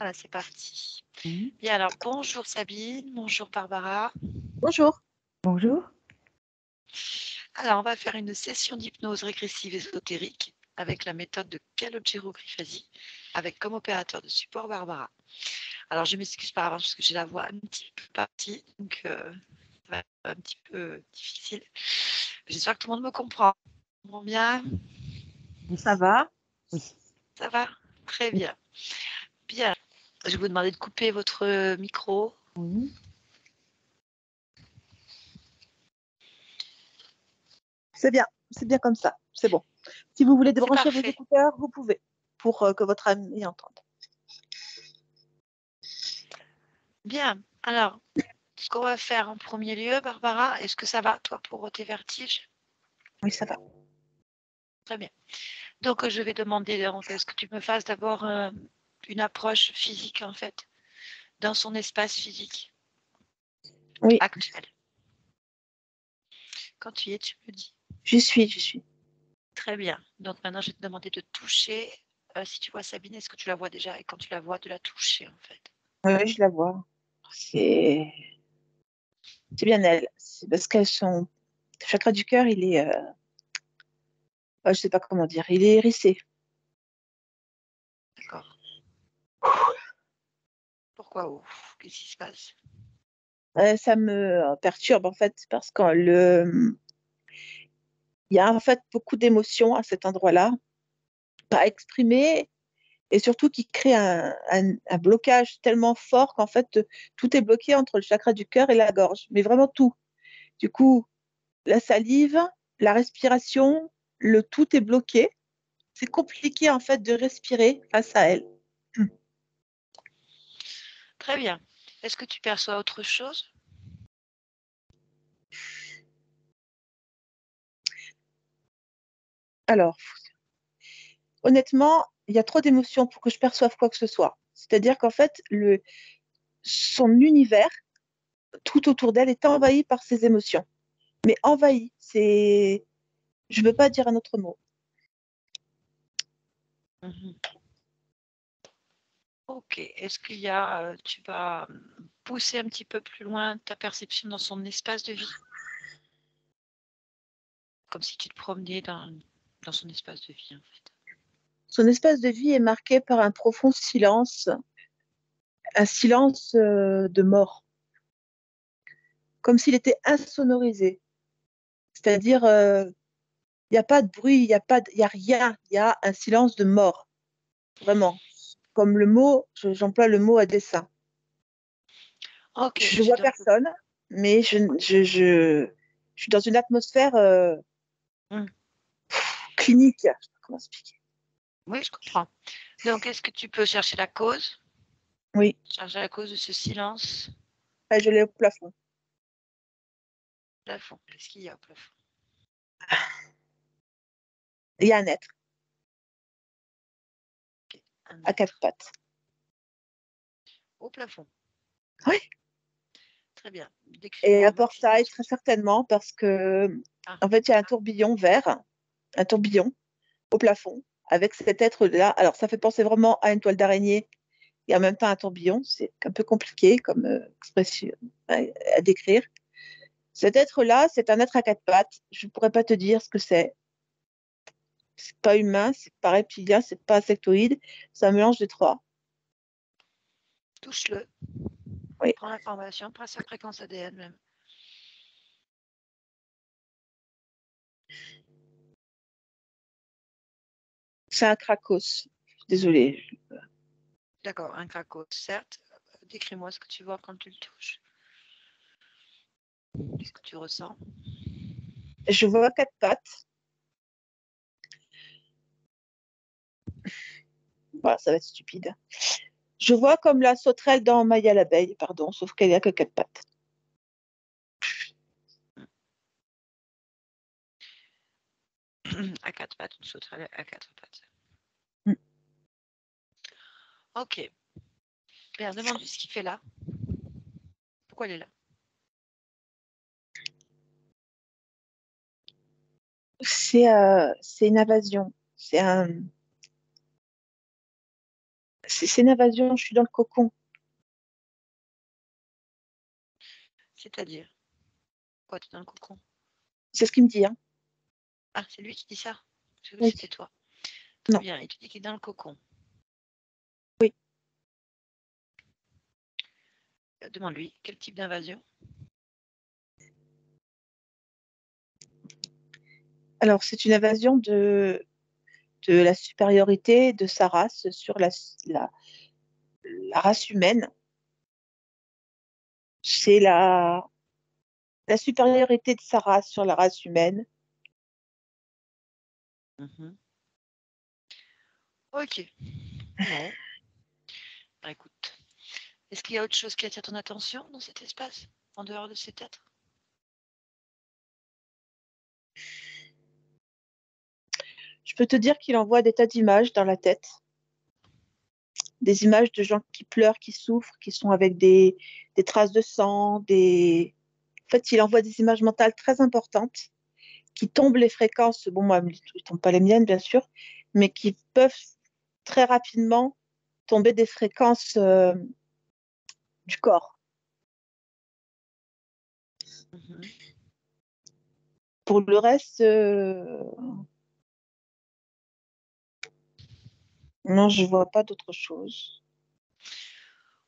Voilà, c'est parti. Mhm. Bien, alors bonjour Sabine, bonjour Barbara. Bonjour. Bonjour. Alors, on va faire une session d'hypnose régressive ésotérique avec la méthode de Calogero Grifasi, avec comme opérateur de support Barbara. Alors, je m'excuse par avance parce que j'ai la voix un petit peu partie, donc ça va être un petit peu difficile. J'espère que tout le monde me comprend. Bien, Ça va? Oui. ça va? Très bien. Bien. Je vais vous demander de couper votre micro. Oui. C'est bien comme ça, c'est bon. Si vous voulez C'est débrancher vos parfait. écouteurs, vous pouvez, pour que votre ami entende. Bien. Alors, ce qu'on va faire en premier lieu, Barbara, est-ce que ça va, toi, pour tes vertiges? Oui, ça va. Très bien. Donc, je vais demander, en fait, ce que tu me fasses d'abord une approche physique, en fait, dans son espace physique Oui, actuel. Quand tu y es, tu me dis. j'y suis. Très bien. Donc, maintenant, je vais te demander de toucher. Si tu vois Sabine, est-ce que tu la vois déjà? Et quand tu la vois, de la toucher, en fait. Oui, je la vois. C'est bien elle. C'est parce que son chakra du cœur, il est, je sais pas comment dire, il est hérissé. D'accord. Pourquoi? Ouf, qu'est-ce qui se passe? Ça me perturbe en fait parce que il y a en fait beaucoup d'émotions à cet endroit-là, pas exprimées et surtout qui crée un blocage tellement fort qu'en fait, tout est bloqué entre le chakra du cœur et la gorge, mais vraiment tout. Du coup, la salive, la respiration, le tout est bloqué. C'est compliqué en fait de respirer face à elle. Très bien. Est-ce que tu perçois autre chose? Alors, honnêtement, il y a trop d'émotions pour que je perçoive quoi que ce soit. C'est-à-dire qu'en fait, son univers, tout autour d'elle, est envahi par ses émotions. Mais envahi, je ne veux pas dire un autre mot. Mhm. Ok. Est-ce qu'il y a, tu vas pousser un petit peu plus loin ta perception dans son espace de vie? Comme si tu te promenais dans son espace de vie, en fait. Son espace de vie est marqué par un profond silence, un silence de mort, comme s'il était insonorisé. C'est-à-dire, il n'y a pas de bruit, il y a rien, il y a un silence de mort, vraiment. Comme le mot, j'emploie le mot à dessein. Ok. Je vois personne, mais je suis dans une atmosphère clinique. Je sais pas comment expliquer. Oui, je comprends. Donc, est-ce que tu peux chercher la cause? Oui, Chercher la cause de ce silence je l'ai au plafond. au plafond. Qu'est-ce qu'il y a au plafond? Il y a un être Ok, un à quatre être. pattes. Au plafond. Oui. Très bien. Et Décris-moi un au maximum portail, ce que très tu... certainement, parce que, Ah, en fait, il y a un tourbillon vert, un tourbillon au plafond, avec cet être-là. Alors, ça fait penser vraiment à une toile d'araignée et en même temps un tourbillon. C'est un peu compliqué comme expression à décrire. Cet être-là, c'est un être à quatre pattes. Je ne pourrais pas te dire ce que c'est. C'est pas humain, c'est pas reptilien, c'est pas insectoïde. C'est un mélange des trois. touche-le. Oui. Prends l'information, prends sa fréquence ADN même. C'est un Krakos. Désolée. D'accord, un craco, certes. Décris-moi ce que tu vois quand tu le touches. Qu'est-ce que tu ressens? Je vois quatre pattes. Voilà, ça va être stupide. Je vois comme la sauterelle dans Maya l'abeille, pardon, sauf qu'elle n'a que quatre pattes. À quatre pattes, une sauterelle à quatre pattes. Mm. Ok. Bien, demande-lui ce qu'il fait là. Pourquoi elle est là? C'est une invasion. C'est une invasion, je suis dans le cocon. C'est-à-dire, quoi, tu es dans le cocon? C'est ce qu'il me dit, hein. Ah, c'est lui qui dit ça? Oui. C'était toi. Très Non. bien, il te dit qu'il est dans le cocon. Oui. Demande-lui, quel type d'invasion? Alors, c'est une invasion de la supériorité de sa race sur la race humaine. C'est la supériorité de sa race sur la race humaine. Mhm. Ok. Bon, bah, écoute. Est-ce qu'il y a autre chose qui attire ton attention dans cet espace, en dehors de cet être? Je peux te dire qu'il envoie des tas d'images dans la tête, des images de gens qui pleurent, qui souffrent, qui sont avec des traces de sang, En fait, il envoie des images mentales très importantes qui tombent les fréquences. Bon, moi, ils ne tombent pas les miennes, bien sûr, mais qui peuvent très rapidement tomber des fréquences du corps. Mhm. Pour le reste, non, je vois pas d'autre chose.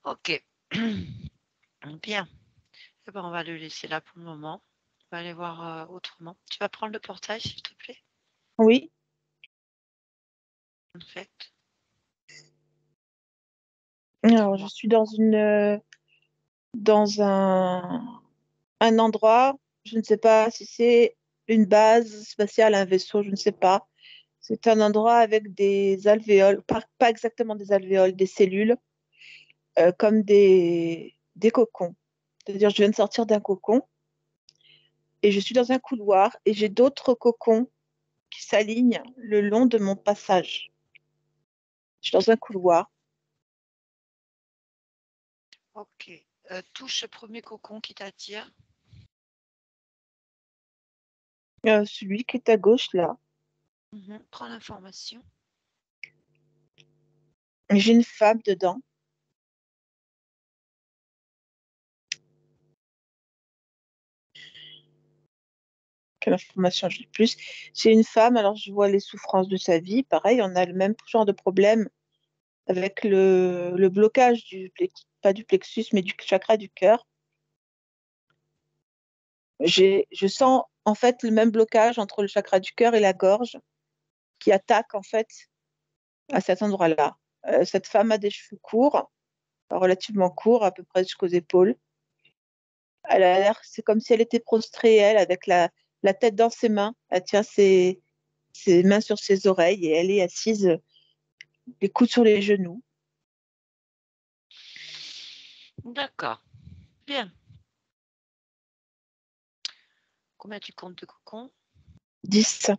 Ok. Bien. Eh ben, on va le laisser là pour le moment. On va aller voir autrement. Tu vas prendre le portail, s'il te plaît. Oui. En fait. Alors, je Moi. suis dans un endroit. Je ne sais pas si c'est une base spatiale, un vaisseau, je ne sais pas. C'est un endroit avec des alvéoles, pas exactement des alvéoles, des cellules, comme des cocons. C'est-à-dire, je viens de sortir d'un cocon et je suis dans un couloir et j'ai d'autres cocons qui s'alignent le long de mon passage. Je suis dans un couloir. Ok. Touche ce premier cocon qui t'attire. Celui qui est à gauche, là. Mhm. Prends l'information. J'ai une femme dedans. Quelle information j'ai plus? C'est une femme, alors je vois les souffrances de sa vie. Pareil, on a le même genre de problème avec le blocage pas du plexus, mais du chakra du cœur. Je sens en fait le même blocage entre le chakra du cœur et la gorge qui attaque en fait à cet endroit-là. Cette femme a des cheveux courts, relativement courts, à peu près jusqu'aux épaules. Elle a l'air, c'est comme si elle était prostrée, elle, avec la tête dans ses mains. Elle tient ses mains sur ses oreilles et elle est assise, les coudes sur les genoux. D'accord. Bien. Combien tu comptes de cocons? 10.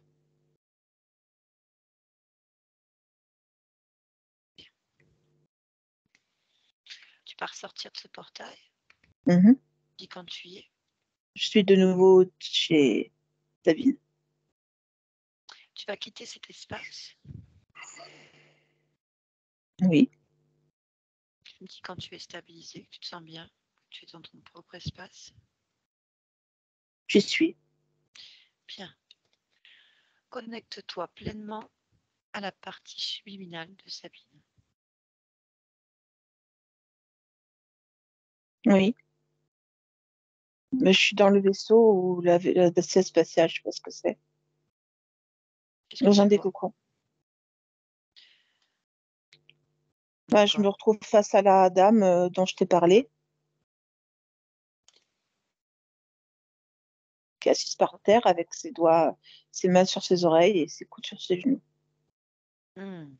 Tu pars sortir de ce portail. Mhm. Dis quand tu y es. Je suis de nouveau chez Sabine. Tu vas quitter cet espace. Oui, Tu me dis quand tu es stabilisé, que tu te sens bien, que tu es dans ton propre espace. j'y suis. Bien. Connecte-toi pleinement à la partie subliminale de Sabine. Oui, mais je suis dans le vaisseau ou la vaisselle spatiale, je sais pas ce que c'est. Qu'est-ce que Dans un tu des vois? cocons. Bah, je D'accord. me retrouve face à la dame dont je t'ai parlé, qui est assise par terre avec ses mains sur ses oreilles et ses coudes sur ses genoux. Hmm.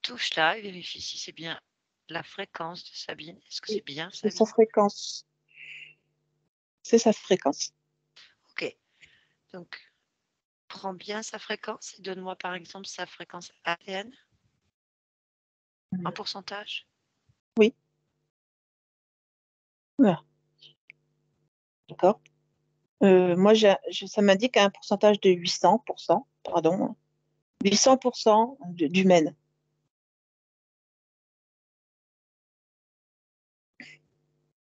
Touche là et vérifie si c'est bien la fréquence de Sabine. Est-ce que c'est bien C'est sa Sabine? fréquence. C'est sa fréquence. Ok. Donc, prends bien sa fréquence et donne-moi par exemple sa fréquence ADN en pourcentage. Oui, voilà. D'accord. Moi, ça m'indique un pourcentage de 800%, pardon, 800% d'humaine.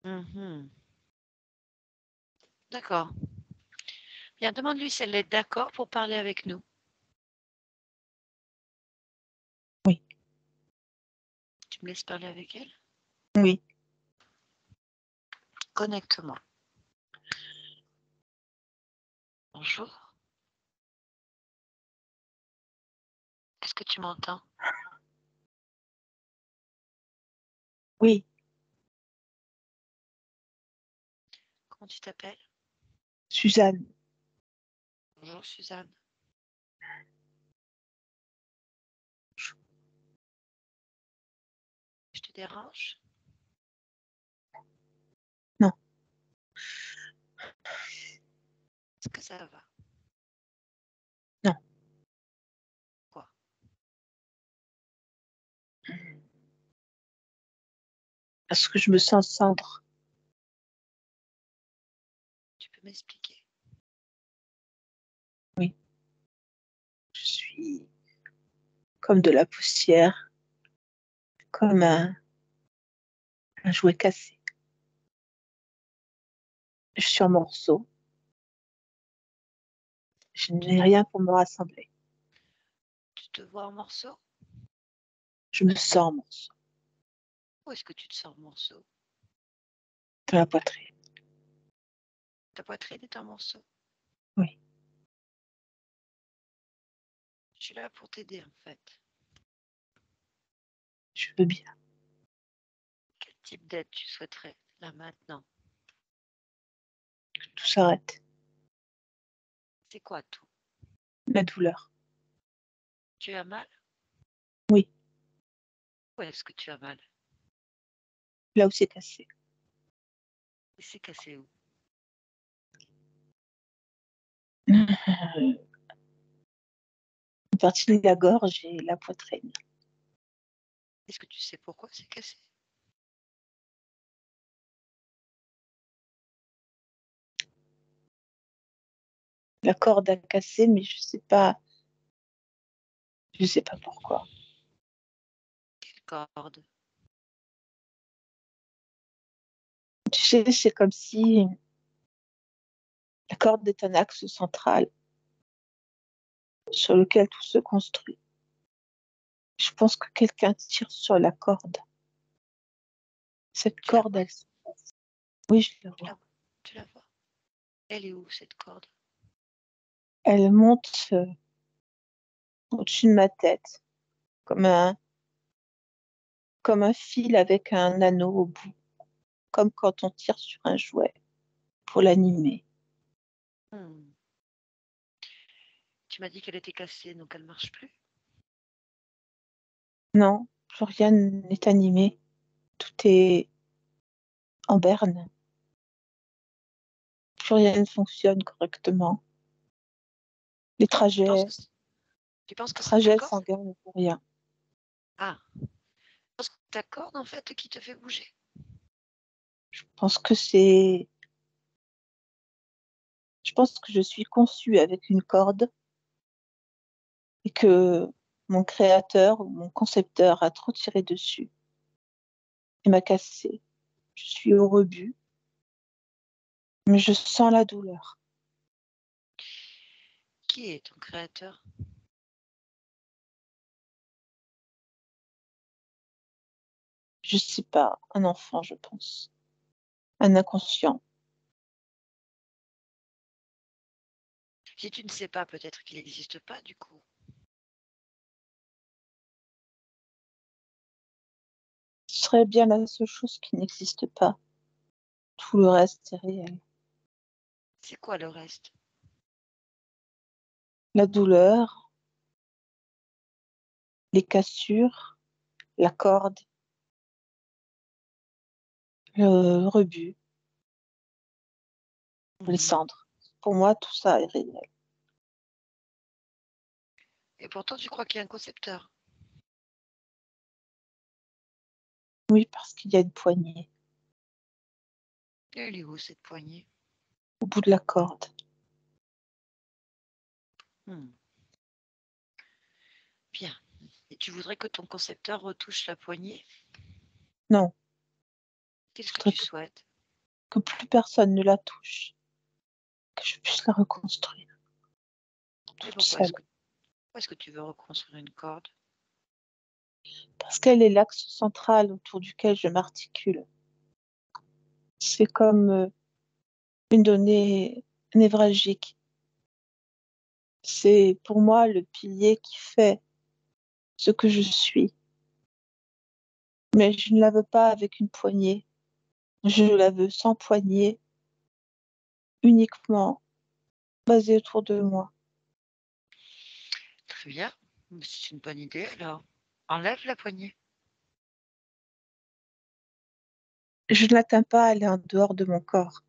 Mhm. D'accord. Bien, demande-lui si elle est d'accord pour parler avec nous. Oui, Tu me laisses parler avec elle? oui. Connecte-moi. Bonjour. Est-ce que tu m'entends? Oui, Comment tu t'appelles? Suzanne. Bonjour, Suzanne. Je te dérange? Non, Est-ce que ça va? non. Quoi? Parce que je me sens cendre. Tu peux m'expliquer? Oui, je suis comme de la poussière, comme un jouet cassé. Je suis en morceaux. Je n'ai rien pour me rassembler. Tu te vois en morceaux? Je me sens en morceaux Où est-ce que tu te sens en morceaux? dans la poitrine. Ta poitrine est en morceaux. Oui, Je suis là pour t'aider, en fait. je veux bien. Quel type d'aide tu souhaiterais, là, maintenant? Que tout s'arrête. C'est quoi tout? La douleur. Tu as mal? Oui, Où est-ce que tu as mal? là où c'est cassé. Et c'est cassé où? Une partie de la gorge et la poitrine. Est-ce que tu sais pourquoi c'est cassé? La corde a cassé, mais je sais pas pourquoi. Quelle corde? Tu sais, c'est comme si la corde est un axe central sur lequel tout se construit. Je pense que quelqu'un tire sur la corde. Cette Tu la corde, vois? oui, je la Tu la, vois. tu la vois? Elle est où, cette corde? Elle monte au-dessus de ma tête, comme comme un fil avec un anneau au bout, comme quand on tire sur un jouet pour l'animer. Hmm. Tu m'as dit qu'elle était cassée, donc elle marche plus? Non, plus rien n'est animé. Tout est en berne. Plus rien ne fonctionne correctement. Les Tu penses trajets, que tu penses que c'est ta trajets corde? sanguins ne font rien. Ah, tu penses que c'est ta corde, en fait, qui te fait bouger? Je pense que je pense que je suis conçue avec une corde et que mon créateur ou mon concepteur a trop tiré dessus et m'a cassé. Je suis au rebut, mais je sens la douleur. Qui est ton créateur? Je sais pas, un enfant, je pense, un inconscient. Si tu ne sais pas, peut-être qu'il n'existe pas, du coup. Ce serait bien la seule chose qui n'existe pas. Tout le reste est réel. C'est quoi le reste? La douleur, les cassures, la corde, le rebut, les Mhm. cendres. Pour moi, tout ça est réel. Et pourtant, tu crois qu'il y a un concepteur? Oui, parce qu'il y a une poignée Elle est où, cette poignée? au bout de la corde. Hmm. Bien. Et tu voudrais que ton concepteur retouche la poignée? Non, je Qu'est-ce que voudrais tu que souhaites? que plus personne ne la touche, que je puisse la reconstruire Et toute pourquoi seule. est-ce que tu veux reconstruire une corde? Parce qu'elle est l'axe central autour duquel je m'articule. C'est comme une donnée névralgique. C'est pour moi le pilier qui fait ce que je suis. Mais je ne la veux pas avec une poignée. Je la veux sans poignée, uniquement basée autour de moi. Très bien. C'est une bonne idée alors. Enlève la poignée. Je ne l'atteins pas, elle est en dehors de mon corps.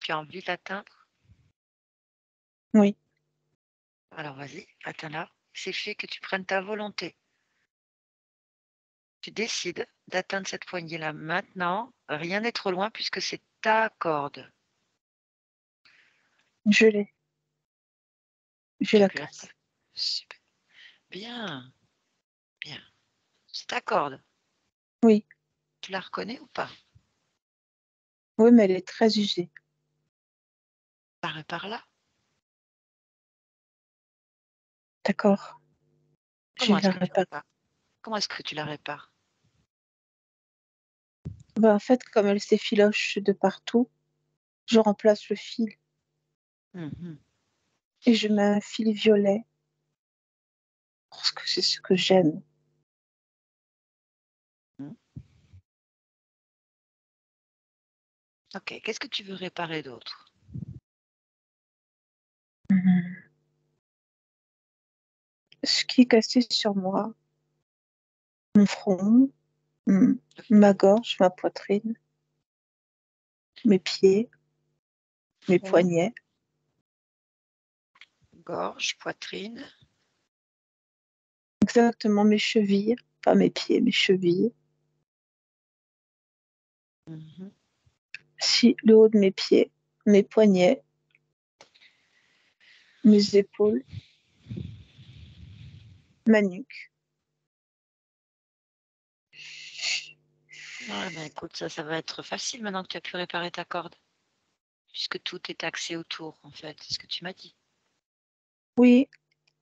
Tu as envie de l'atteindre? Oui, Alors vas-y, atteins-la. C'est fait que tu prennes ta volonté. Tu décides d'atteindre cette poignée-là maintenant. Rien n'est trop loin puisque c'est ta corde. je l'ai. Je la Super. casse. Super. Bien. Bien. C'est ta corde. Oui, Tu la reconnais ou pas? oui, mais elle est très usée. Par là. D'accord. Je Comment vais est-ce la que tu réparer. répares? Comment est-ce que tu la répares? Ben, en fait, comme elle s'effiloche de partout, je remplace le fil Mhm. et je mets un fil violet parce que c'est ce que j'aime. Mhm. Ok. Qu'est-ce que tu veux réparer d'autre? Mhm. Ce qui est cassé sur moi, mon front, mm, ma gorge, ma poitrine, mes pieds, mes Front, poignets, gorge, poitrine. exactement mes chevilles, pas mes pieds, mes chevilles, Mhm. si le haut de mes pieds, mes poignets, mes épaules, ma nuque. Ouais, ben écoute, ça va être facile maintenant que tu as pu réparer ta corde, puisque tout est axé autour, en fait, c'est ce que tu m'as dit. Oui,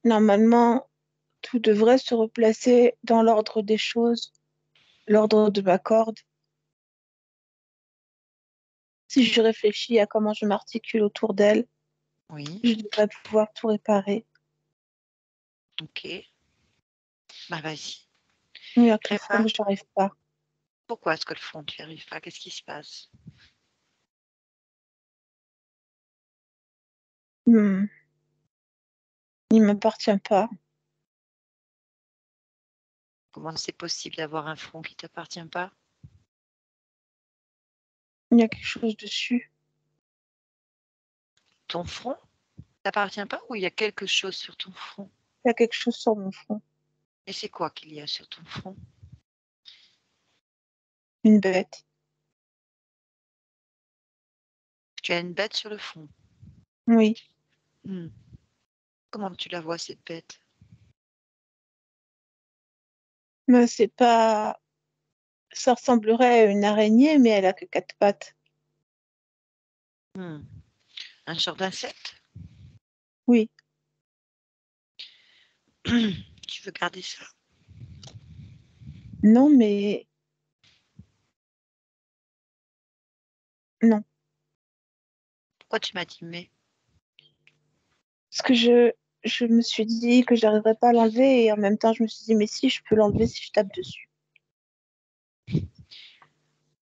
normalement, tout devrait se replacer dans l'ordre des choses, l'ordre de ma corde. Si je réfléchis à comment je m'articule autour d'elle, Oui, je devrais pouvoir tout réparer. ok. Bah vas-y. Mais avec le front, Répare. je n'arrive pas. Pourquoi est-ce que le front, tu n'y arrives pas? Qu'est-ce qui se passe? Hmm, il ne m'appartient pas. Comment c'est possible d'avoir un front qui ne t'appartient pas? Il y a quelque chose dessus. Ton front t'appartient pas ou il y a quelque chose sur ton front? Il y a quelque chose sur mon front. Et c'est quoi qu'il y a sur ton front? Une bête. Tu as une bête sur le front. Oui. Hmm. Comment tu la vois, cette bête? Mais c'est pas. Ça ressemblerait à une araignée, mais elle a que quatre pattes. Hmm. Un genre d'insecte? Oui. Tu veux garder ça? Non, mais non. Pourquoi tu m'as dit mais? Parce que je me suis dit que j'arriverais pas à l'enlever et en même temps, je me suis dit, mais si, je peux l'enlever si je tape dessus.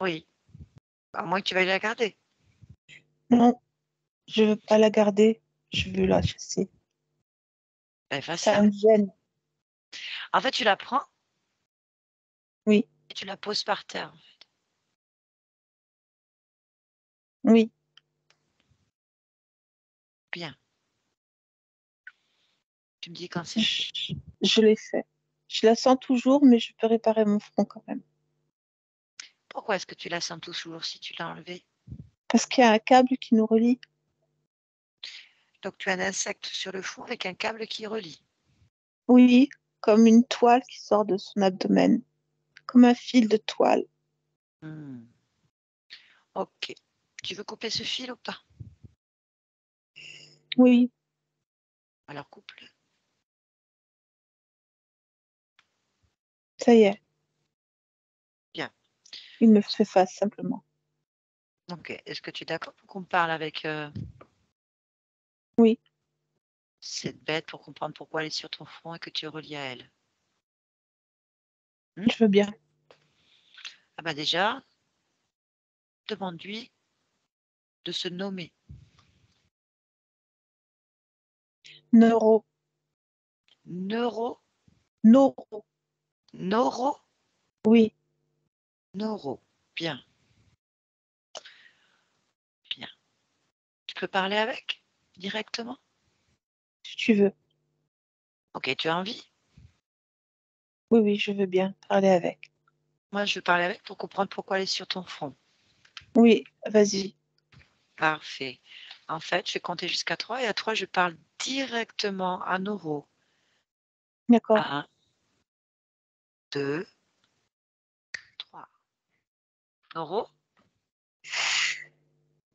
Oui, à moins que tu veuilles la garder. Non, je veux pas la garder. Je veux la chasser. Ben, fais Ça ça. me gêne. En fait, tu la prends Oui, et tu la poses par terre. oui. Bien. Tu me dis quand c'est fait. Je l'ai fait. Je la sens toujours, mais je peux réparer mon front quand même. Pourquoi est-ce que tu la sens toujours si tu l'as enlevée? Parce qu'il y a un câble qui nous relie. Donc, tu as un insecte sur le front avec un câble qui relie. Oui, comme une toile qui sort de son abdomen. comme un fil de toile. Hmm. Ok. Tu veux couper ce fil ou pas? Oui, Alors coupe-le. ça y est. Bien. Il me fait face simplement. Ok. Est-ce que tu es d'accord pour qu'on parle avec Oui, cette bête pour comprendre pourquoi elle est sur ton front et que tu es relié à elle? je veux bien. Ah bah déjà, demande-lui de se nommer. Neuro, Neuro, neuro, neuro, oui, neuro. Bien, bien. Tu peux parler avec directement? si tu veux. Ok, tu as envie? Oui, oui, je veux bien parler avec. Moi, je veux parler avec pour comprendre pourquoi elle est sur ton front. Oui, vas-y. Parfait. En fait, je vais compter jusqu'à 3 et à 3, je parle directement à Neuro. D'accord. 1, 2, 3. Neuro,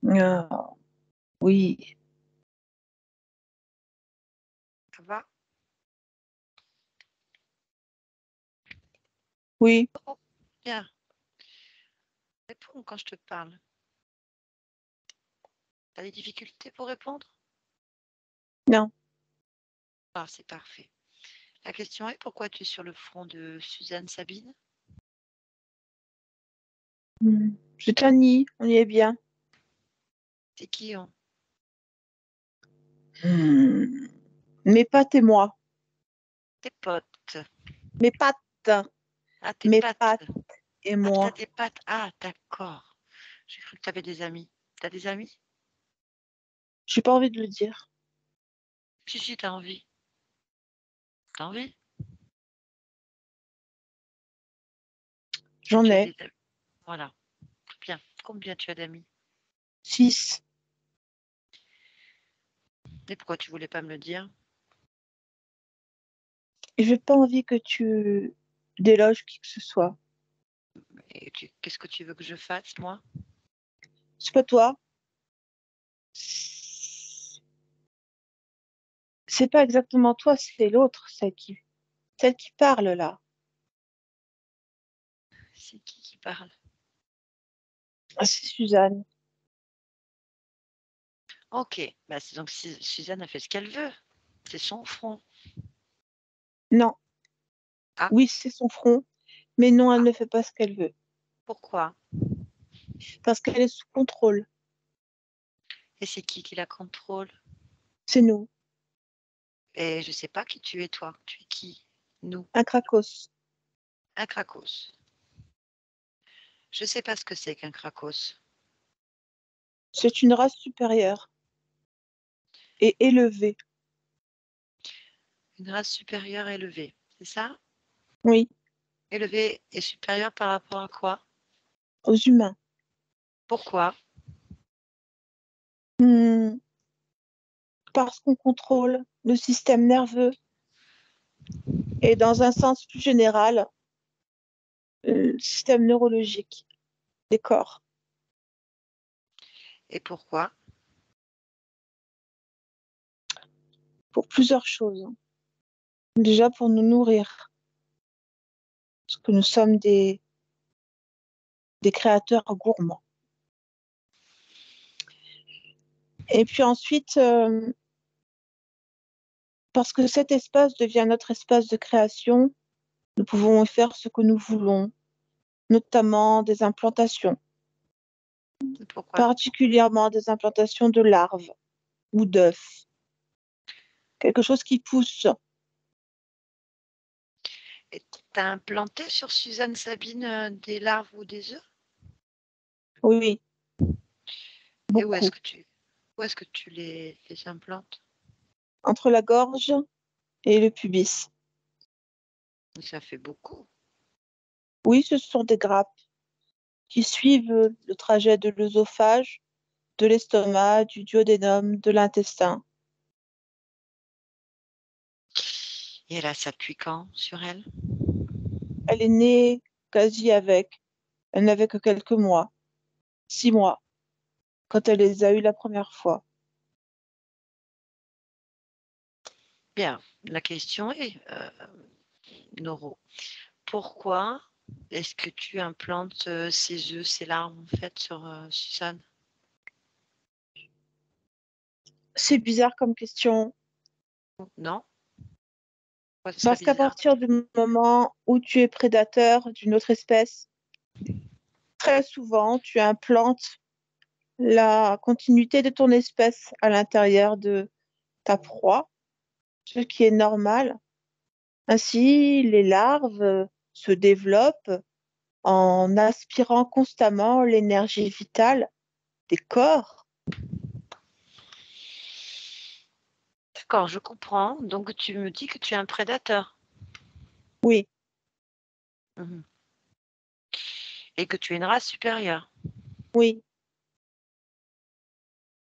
Ah, oui, ça va? oui, Oh, bien. Réponds quand je te parle. Tu as des difficultés pour répondre? non. Ah, c'est parfait. La question est pourquoi tu es sur le front de Suzanne Sabine? Je t'ennuie, on y est bien. C'est qui on? Hmm. Mes pattes et moi. Tes potes. Mes pattes, Ah, tes mes pattes. pattes et Ah, t'as moi. des pattes. Ah, d'accord. J'ai cru que tu avais des amis. T'as des amis? J'ai pas envie de le dire. Si, t'as envie. T'as envie? Est-ce que J'en tu as ai des amis? Voilà. Bien. Combien tu as d'amis? 6. Et pourquoi tu voulais pas me le dire? Et j'ai pas envie que tu déloges qui que ce soit. Et qu'est-ce que tu veux que je fasse, moi? C'est pas toi. C'est pas exactement toi, c'est l'autre, celle qui parle là. C'est qui parle? Ah, c'est Suzanne. Ok. Bah, c'est donc Suzanne a fait ce qu'elle veut. C'est son front. Non, Ah, oui, c'est son front, mais non, elle ah. ne fait pas ce qu'elle veut. Pourquoi? Parce qu'elle est sous contrôle. Et c'est qui la contrôle? C'est nous, Et je sais pas qui tu es, toi. Tu es qui? Nous. un Krakos. Un Krakos. Je sais pas ce que c'est qu'un Krakos. C'est une race supérieure et élevée. Une race supérieure élevée. C'est ça? Oui, Élevée et supérieure par rapport à quoi? aux humains. Pourquoi? Hmm, parce qu'on contrôle le système nerveux et dans un sens plus général, le système neurologique des corps. Et pourquoi? Pour plusieurs choses. Déjà pour nous nourrir, parce que nous sommes des créateurs gourmands. Et puis ensuite, parce que cet espace devient notre espace de création, nous pouvons y faire ce que nous voulons, notamment des implantations, Pourquoi? particulièrement des implantations de larves ou d'œufs, quelque chose qui pousse. Et t'as implanté sur Suzanne Sabine des larves ou des œufs? Oui, Et où est-ce beaucoup. que tu les implantes? Entre la gorge et le pubis. Ça fait beaucoup. Oui, ce sont des grappes qui suivent le trajet de l'œsophage, de l'estomac, du duodénum, de l'intestin. Et elle a s'appuie quand sur elle? Elle est née quasi avec. Elle n'avait que quelques mois, 6 mois, quand elle les a eus la première fois. Bien, la question est, Noro, pourquoi est-ce que tu implantes ces œufs, ces larves, en fait, sur Suzanne? C'est bizarre comme question, Non? Pourquoi ce serait parce qu'à bizarre? partir du moment où tu es prédateur d'une autre espèce, très souvent, tu implantes la continuité de ton espèce à l'intérieur de ta proie, ce qui est normal. Ainsi, les larves se développent en aspirant constamment l'énergie vitale des corps. D'accord, je comprends. Donc, tu me dis que tu es un prédateur. Oui, Mhm. Et que tu es une race supérieure. oui,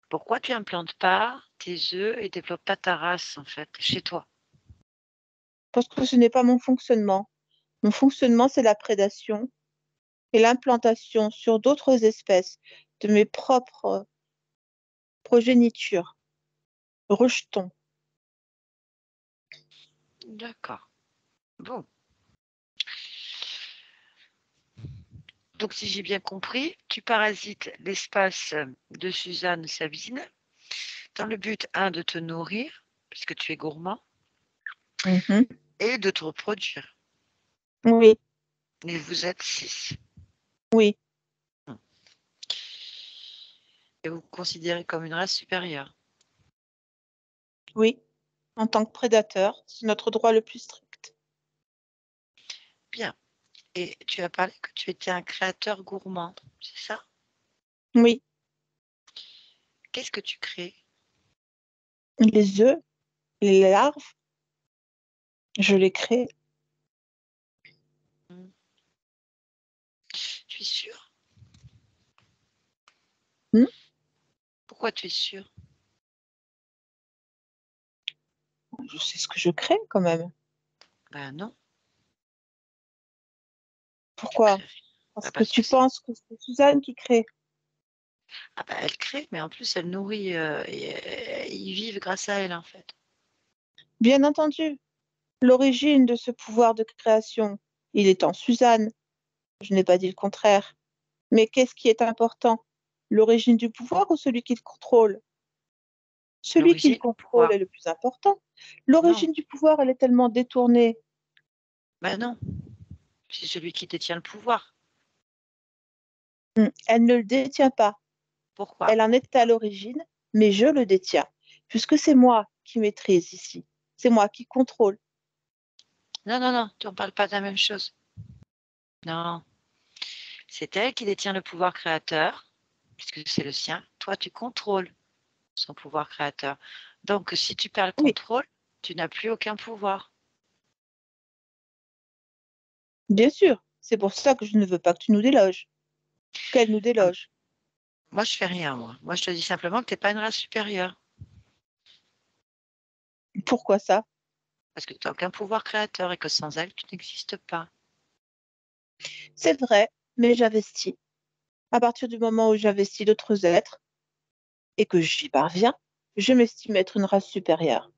Pourquoi tu implantes pas tes œufs et développes pas ta race, en fait, chez toi? parce que ce n'est pas mon fonctionnement. Mon fonctionnement, c'est la prédation et l'implantation sur d'autres espèces de mes propres progénitures, rejetons. D'accord. Bon. Donc, si j'ai bien compris, tu parasites l'espace de Suzanne Savine dans le but, un, de te nourrir, puisque tu es gourmand, Mhm. et de te reproduire. Oui, Et vous êtes 6. oui, Et vous vous considérez comme une race supérieure. oui. En tant que prédateur, c'est notre droit le plus strict. Bien. Et tu as parlé que tu étais un créateur gourmand, c'est ça? Oui, Qu'est-ce que tu crées? les œufs, les larves, je les crée. Hmm. Tu es sûr? Hmm. Pourquoi tu es sûr? Je sais ce que je crée quand même. Ben non, tu Pourquoi? crées rien. Parce Ben que parce tu que c'est... penses que c'est Suzanne qui crée. Ah ben elle crée, mais en plus elle nourrit, ils vivent grâce à elle en fait. Bien entendu, l'origine de ce pouvoir de création, il est en Suzanne. Je n'ai pas dit le contraire. Mais qu'est-ce qui est important? L'origine du pouvoir ou celui qui le contrôle? Celui qui le L'origine du contrôle pouvoir. est le plus important. Non, L'origine du pouvoir, elle est tellement détournée. ben non, c'est celui qui détient le pouvoir. Elle ne le détient pas. Pourquoi? Elle en est à l'origine, mais je le détiens, puisque c'est moi qui maîtrise ici. C'est moi qui contrôle. Non, non, non, tu ne parles pas de la même chose. Non, c'est elle qui détient le pouvoir créateur, puisque c'est le sien. Toi, tu contrôles son pouvoir créateur. Donc, si tu perds le Oui, contrôle, tu n'as plus aucun pouvoir. bien sûr. C'est pour ça que je ne veux pas que tu nous déloges. Qu'elle nous Ah, déloge. moi, je fais rien, moi. Moi, je te dis simplement que tu n'es pas une race supérieure, Pourquoi ça? parce que tu n'as aucun pouvoir créateur et que sans elle, tu n'existes pas. C'est vrai, mais j'investis. À partir du moment où j'investis d'autres êtres et que j'y parviens, je m'estime être une race supérieure.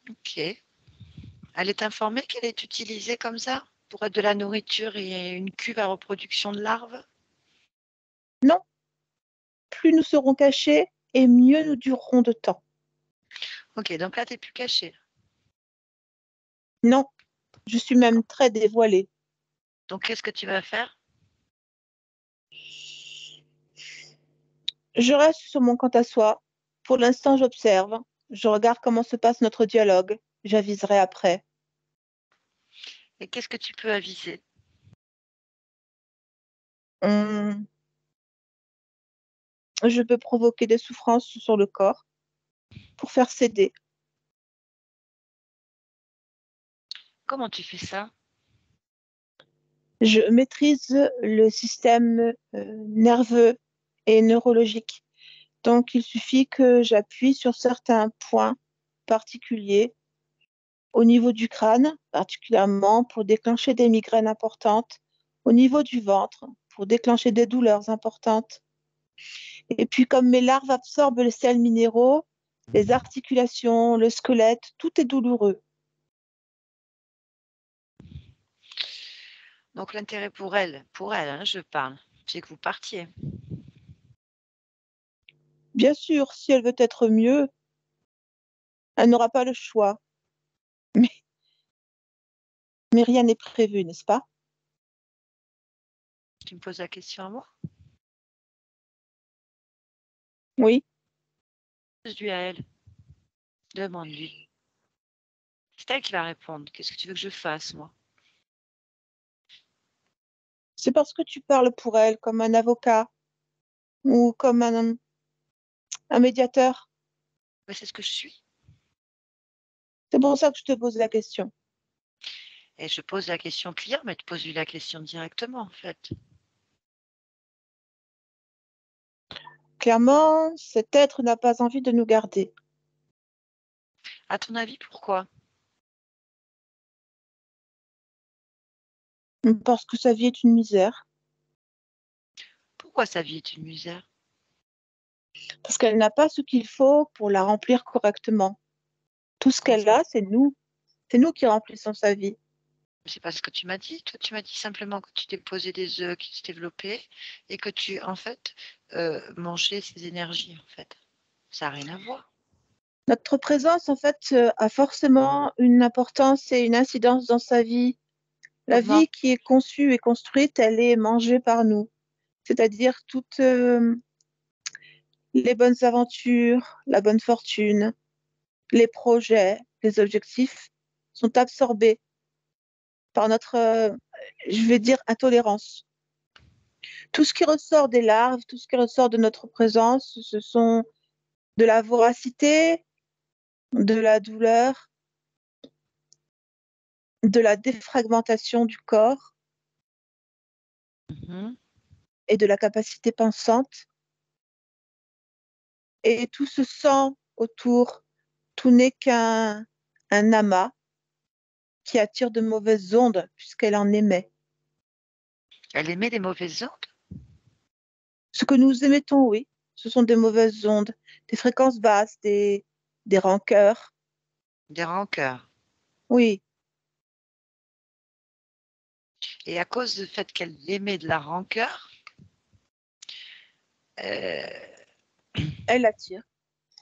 Ok. Elle est informée qu'elle est utilisée comme ça pour être de la nourriture et une cuve à reproduction de larves? Non, plus nous serons cachés et mieux nous durerons de temps. Ok, donc là, tu n'es plus caché. Non, je suis même très dévoilée. Donc, qu'est-ce que tu vas faire? Je reste sur mon quant à soi. Pour l'instant, j'observe. Je regarde comment se passe notre dialogue. J'aviserai après. Et qu'est-ce que tu peux aviser? Hum, je peux provoquer des souffrances sur le corps pour faire céder. Comment tu fais ça? Je maîtrise le système nerveux et neurologique. Donc, il suffit que j'appuie sur certains points particuliers au niveau du crâne, particulièrement pour déclencher des migraines importantes, au niveau du ventre, pour déclencher des douleurs importantes. Et puis, comme mes larves absorbent les sels minéraux, les articulations, le squelette, tout est douloureux. Donc l'intérêt pour elle, hein, je parle, c'est que vous partiez. Bien sûr, si elle veut être mieux, elle n'aura pas le choix. Mais, mais rien n'est prévu, n'est-ce pas? Tu me poses la question à moi? Oui, Pose-lui à elle. Demande-lui. C'est elle qui va répondre. Qu'est-ce que tu veux que je fasse, moi? c'est parce que tu parles pour elle comme un avocat ou comme un médiateur. Mais c'est ce que je suis. C'est pour ça que je te pose la question. Et je pose la question client, mais tu poses-lui la question directement, en fait. Clairement, cet être n'a pas envie de nous garder. À ton avis, pourquoi? Parce que sa vie est une misère. Pourquoi sa vie est une misère? Parce qu'elle n'a pas ce qu'il faut pour la remplir correctement. Tout ce Comment qu'elle ça? a, c'est nous. C'est nous qui remplissons sa vie. C'est pas ce que tu m'as dit. Toi, tu m'as dit simplement que tu déposais des œufs qui se développaient et que tu, en fait, mangeais ces énergies, en fait. Ça n'a rien à voir. Notre présence, en fait, a forcément une importance et une incidence dans sa vie. La Comment? vie qui est conçue et construite, elle est mangée par nous. C'est-à-dire toutes les bonnes aventures, la bonne fortune, les projets, les objectifs sont absorbés par notre, je vais dire, intolérance. Tout ce qui ressort des larves, tout ce qui ressort de notre présence, ce sont de la voracité, de la douleur, de la défragmentation du corps Mhm. et de la capacité pensante. Et tout se sent autour, tout n'est qu'un amas qui attire de mauvaises ondes puisqu'elle en émet. Elle émet des mauvaises ondes? Ce que nous émettons, oui, ce sont des mauvaises ondes, des fréquences basses, des rancœurs. Des rancœurs. Oui, Et à cause du fait qu'elle émet de la rancœur, euh, elle attire.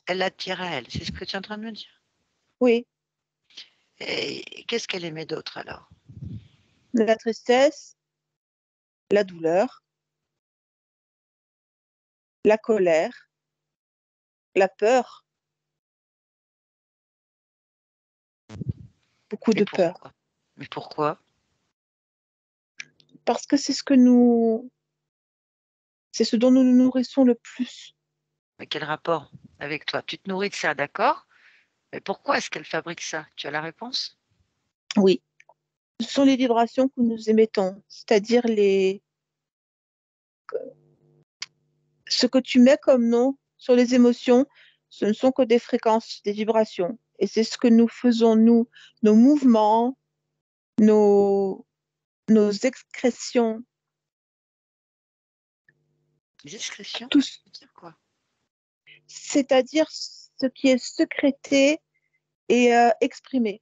elle l'attire à elle. C'est ce que tu es en train de me dire. Oui, Et qu'est-ce qu'elle émet d'autre alors? la tristesse, la douleur, la colère, la peur, beaucoup Et de peur. pourquoi? Mais pourquoi? Parce que c'est ce dont nous nous nourrissons le plus. Mais quel rapport avec toi? Tu te nourris de ça, d'accord? Mais pourquoi est-ce qu'elle fabrique ça? Tu as la réponse? Oui, ce sont les vibrations que nous émettons, c'est-à-dire ce que tu mets comme nom sur les émotions, ce ne sont que des fréquences, des vibrations. Et c'est ce que nous faisons, nous, nos mouvements, nos, nos excrétions, Les excrétions? tout, Ça veut dire quoi? c'est-à-dire ce qui est sécrété et exprimé.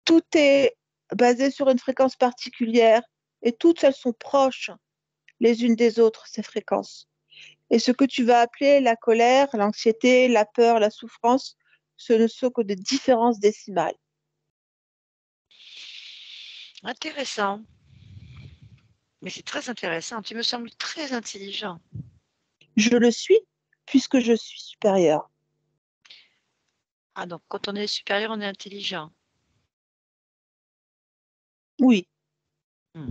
Tout est basé sur une fréquence particulière et toutes elles sont proches les unes des autres, ces fréquences. Et ce que tu vas appeler la colère, l'anxiété, la peur, la souffrance, ce ne sont que des différences décimales. Intéressant. Mais c'est très intéressant. Tu me sembles très intelligent. Je le suis puisque je suis supérieure. Ah, donc quand on est supérieur, on est intelligent. Oui, Hmm,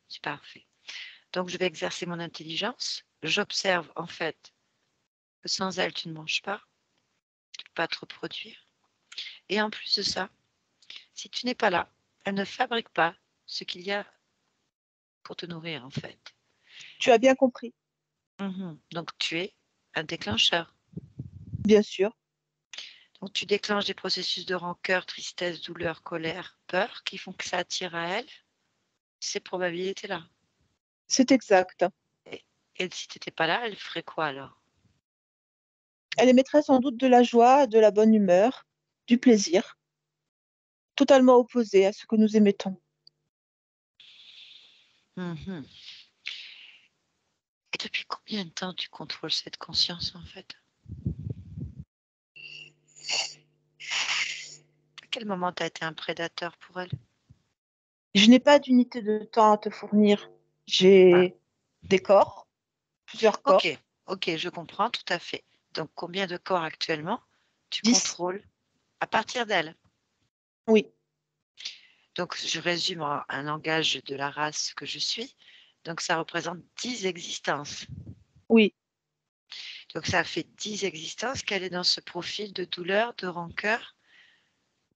c'est parfait. Donc je vais exercer mon intelligence. J'observe en fait que sans elle, tu ne manges pas, tu ne peux pas te reproduire. Et en plus de ça, si tu n'es pas là, elle ne fabrique pas ce qu'il y a pour te nourrir en fait. tu as bien compris, Donc tu es un déclencheur. bien sûr. Donc, tu déclenches des processus de rancœur, tristesse, douleur, colère, peur qui font que ça attire à elle ces probabilités-là. C'est exact. Et si tu n'étais pas là, elle ferait quoi alors? Elle émettrait sans doute de la joie, de la bonne humeur, du plaisir, totalement opposé à ce que nous émettons. Mhm. Et depuis combien de temps tu contrôles cette conscience en fait? À quel moment tu as été un prédateur pour elle? Je n'ai pas d'unité de temps à te fournir. Ah, J'ai des corps, plusieurs corps, ok, ok, je comprends tout à fait. Donc, combien de corps actuellement tu 10. contrôles à partir d'elle? Oui, Donc, je résume en un langage de la race que je suis. Donc, ça représente 10 existences. oui, Donc, ça fait 10 existences qu'elle est dans ce profil de douleur, de rancœur,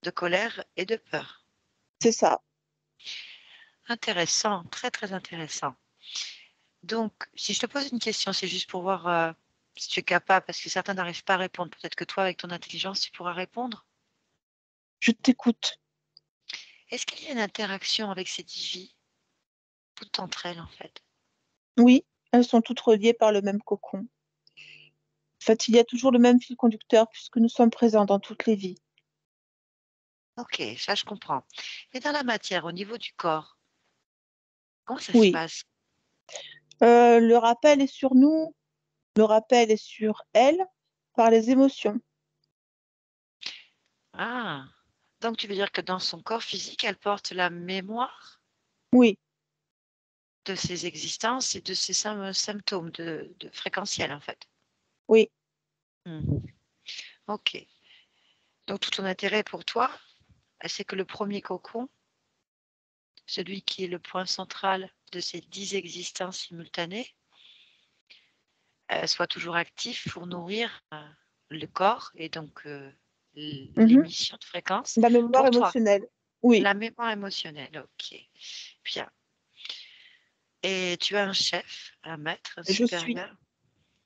de colère et de peur. c'est ça. Intéressant, très très intéressant. Donc, si je te pose une question, c'est juste pour voir si tu es capable, parce que certains n'arrivent pas à répondre. Peut-être que toi, avec ton intelligence, tu pourras répondre. Je t'écoute. Est-ce qu'il y a une interaction avec ces 10 vies, toutes entre elles en fait? Oui, elles sont toutes reliées par le même cocon. En fait, il y a toujours le même fil conducteur puisque nous sommes présents dans toutes les vies. Ok, ça je comprends. Mais dans la matière, au niveau du corps, comment ça se Oui, passe? le rappel est sur nous, le rappel est sur elle par les émotions. Ah, donc tu veux dire que dans son corps physique, elle porte la mémoire Oui, de ses existences et de ses symptômes de fréquentiel en fait. oui, Hmm. Ok. Donc tout ton intérêt pour toi, c'est que le premier cocon, celui qui est le point central de ces 10 existences simultanées, soit toujours actif pour nourrir le corps et donc mhm. l'émission de fréquence La mémoire pour toi. émotionnelle. Oui, La mémoire émotionnelle, ok. Bien. Et tu as un chef, un maître, un je suis. supérieur? C'est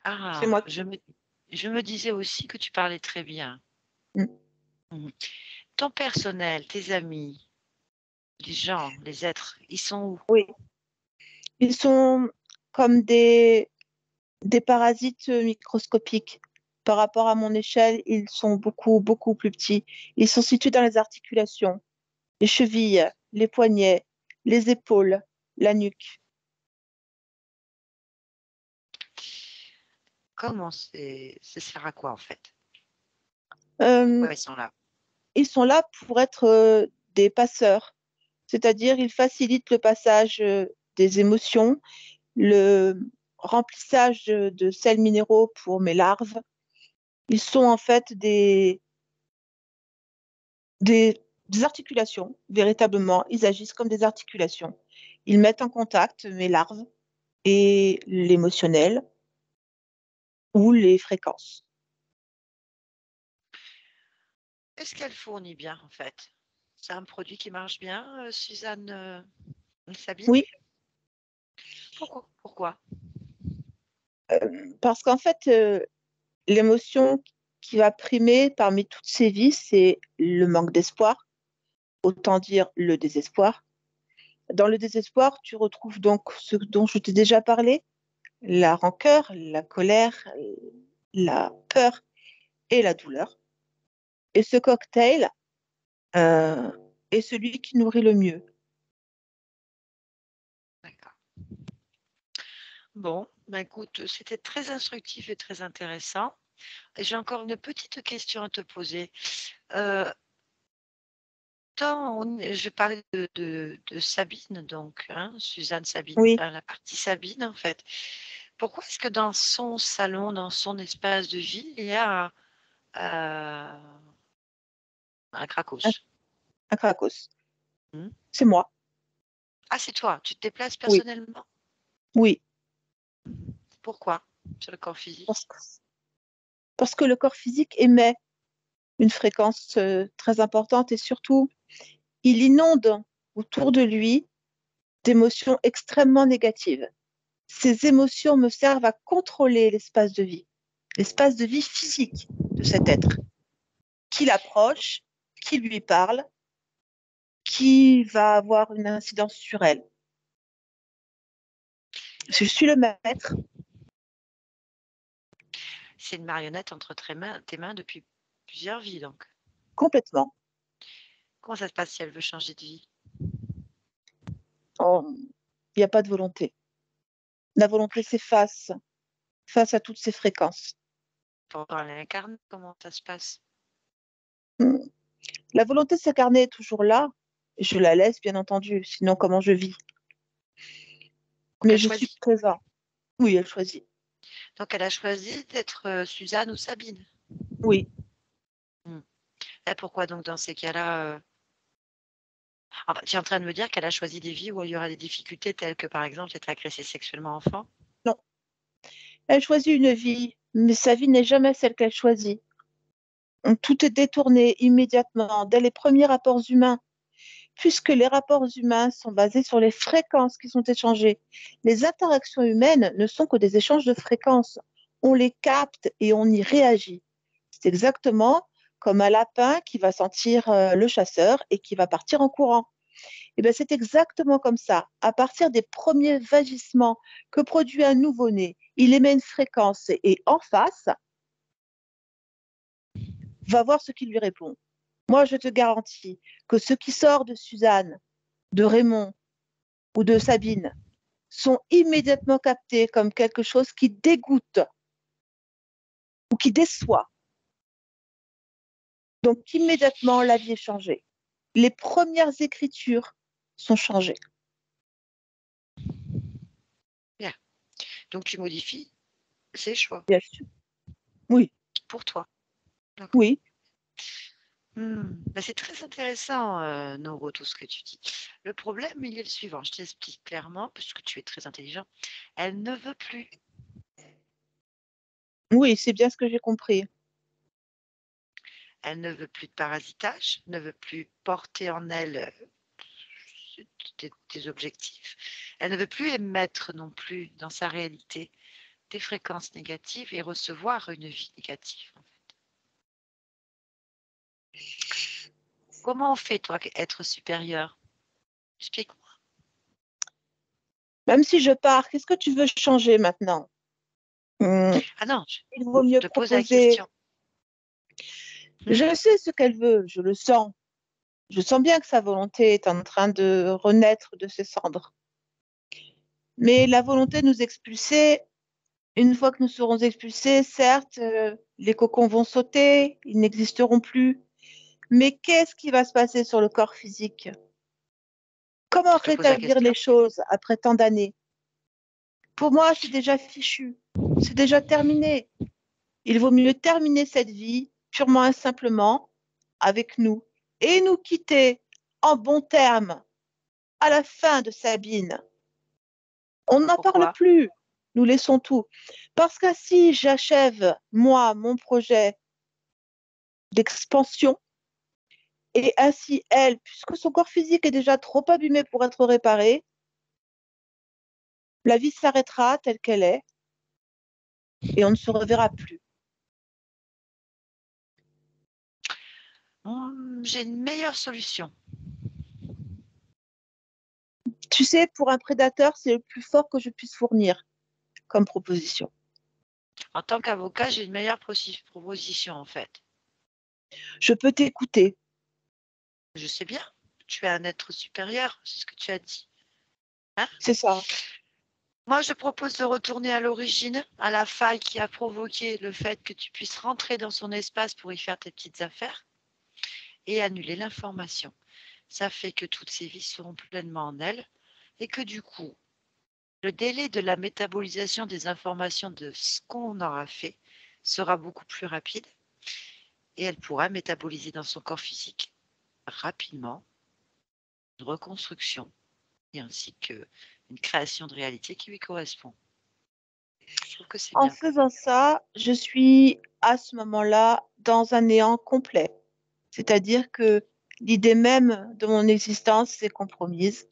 Ah, moi. je me disais aussi que tu parlais très bien. Mm. Mhm. Ton personnel, tes amis, les gens, les êtres, ils sont où? Oui, ils sont comme des parasites microscopiques. Par rapport à mon échelle, ils sont beaucoup, beaucoup plus petits. Ils sont situés dans les articulations, les chevilles, les poignets, les épaules, la nuque. Comment ça sert à quoi en fait? Euh, Pourquoi ils sont là? Ils sont là pour être des passeurs, c'est-à-dire ils facilitent le passage des émotions, le remplissage de sels minéraux pour mes larves. Ils sont en fait des articulations, véritablement. Ils agissent comme des articulations. Ils mettent en contact mes larves et l'émotionnel ou les fréquences. Est-ce qu'elle fournit bien en fait? C'est un produit qui marche bien, Suzanne Sabine? Oui, Pourquoi? parce qu'en fait, l'émotion qui va primer parmi toutes ces vies, c'est le manque d'espoir, autant dire le désespoir. Dans le désespoir, tu retrouves donc ce dont je t'ai déjà parlé, la rancœur, la colère, la peur et la douleur. Et ce cocktail euh, est celui qui nourrit le mieux. D'accord. Bon, bah écoute, c'était très instructif et très intéressant. Et j'ai encore une petite question à te poser. Euh, je parlais de Sabine, donc, hein, Suzanne Sabine, Oui, enfin, la partie Sabine en fait. Pourquoi est-ce que dans son salon, dans son espace de vie, il y a un à, Krakos? à Krakos. Hmm. C'est moi. Ah, c'est toi, tu te déplaces Oui, personnellement? oui. Pourquoi? Sur le corps Parce physique? que, parce que le corps physique émet une fréquence très importante et surtout, il inonde autour de lui d'émotions extrêmement négatives. Ces émotions me servent à contrôler l'espace de vie physique de cet être. qui l'approche, qui lui parle, qui va avoir une incidence sur elle. Je suis le maître. C'est une marionnette entre tes mains depuis plusieurs vies, donc. Complètement. Comment ça se passe si elle veut changer de vie? Oh, il n'y a pas de volonté. La volonté s'efface face à toutes ces fréquences. Pourtant, elle incarne, comment ça se passe? La volonté s'incarner est toujours là. Je la laisse, bien entendu. Sinon, comment je vis? Donc, Mais elle je suis choisit. présent. Oui, elle choisit. Donc, elle a choisi d'être Suzanne ou Sabine. Oui. Et pourquoi donc dans ces cas-là, enfin, tu es en train de me dire qu'elle a choisi des vies où il y aura des difficultés telles que par exemple être agressée sexuellement enfant? Non. Elle choisit une vie, mais sa vie n'est jamais celle qu'elle choisit. Tout est détourné immédiatement dès les premiers rapports humains, puisque les rapports humains sont basés sur les fréquences qui sont échangées. Les interactions humaines ne sont que des échanges de fréquences. On les capte et on y réagit. C'est exactement comme un lapin qui va sentir le chasseur et qui va partir en courant. Et bien, c'est exactement comme ça. À partir des premiers vagissements que produit un nouveau-né, il émet une fréquence et en face, va voir ce qui lui répond. Moi, je te garantis que ce qui sort de Suzanne, de Raymond ou de Sabine sont immédiatement captés comme quelque chose qui dégoûte ou qui déçoit. Donc, immédiatement, la vie est changée. Les premières écritures sont changées. Bien. Donc tu modifies ses choix Bien sûr. Oui, pour toi. D'accord. oui. Ben, c'est très intéressant, Noro, tout ce que tu dis. Le problème, il est le suivant. Je t'explique clairement, puisque tu es très intelligent. Elle ne veut plus. Oui, c'est bien ce que j'ai compris. Elle ne veut plus de parasitage, ne veut plus porter en elle des objectifs. Elle ne veut plus émettre non plus dans sa réalité des fréquences négatives et recevoir une vie négative. Comment on fait, toi, être supérieur? Explique-moi. Même si je pars, qu'est-ce que tu veux changer maintenant? Ah non, Il vaut je mieux te pose la proposer. question. Je sais ce qu'elle veut, je le sens. Je sens bien que sa volonté est en train de renaître de ses cendres. Mais la volonté de nous expulser, une fois que nous serons expulsés, certes, les cocons vont sauter, ils n'existeront plus. Mais qu'est-ce qui va se passer sur le corps physique? Comment Je te pose la rétablir les question. choses après tant d'années? Pour moi, c'est déjà fichu. C'est déjà terminé. Il vaut mieux terminer cette vie purement et simplement avec nous et nous quitter en bons termes à la fin de Sabine. On n'en parle Pourquoi? plus. Nous laissons tout. Parce qu'ainsi, j'achève, moi, mon projet d'expansion. Et ainsi, elle, puisque son corps physique est déjà trop abîmé pour être réparé, la vie s'arrêtera telle qu'elle est et on ne se reverra plus. J'ai une meilleure solution. Tu sais, pour un prédateur, c'est le plus fort que je puisse fournir comme proposition. En tant qu'avocat, j'ai une meilleure proposition, en fait. Je peux t'écouter. Je sais bien, tu es un être supérieur, c'est ce que tu as dit. Hein? C'est ça. Moi, je propose de retourner à l'origine, à la faille qui a provoqué le fait que tu puisses rentrer dans son espace pour y faire tes petites affaires et annuler l'information. Ça fait que toutes ces vies seront pleinement en elle et que du coup, le délai de la métabolisation des informations de ce qu'on aura fait sera beaucoup plus rapide et elle pourra métaboliser dans son corps physique rapidement une reconstruction et ainsi qu'une création de réalité qui lui correspond. Je trouve que c'est En bien. faisant ça, je suis à ce moment-là dans un néant complet. C'est-à-dire que l'idée même de mon existence est compromise,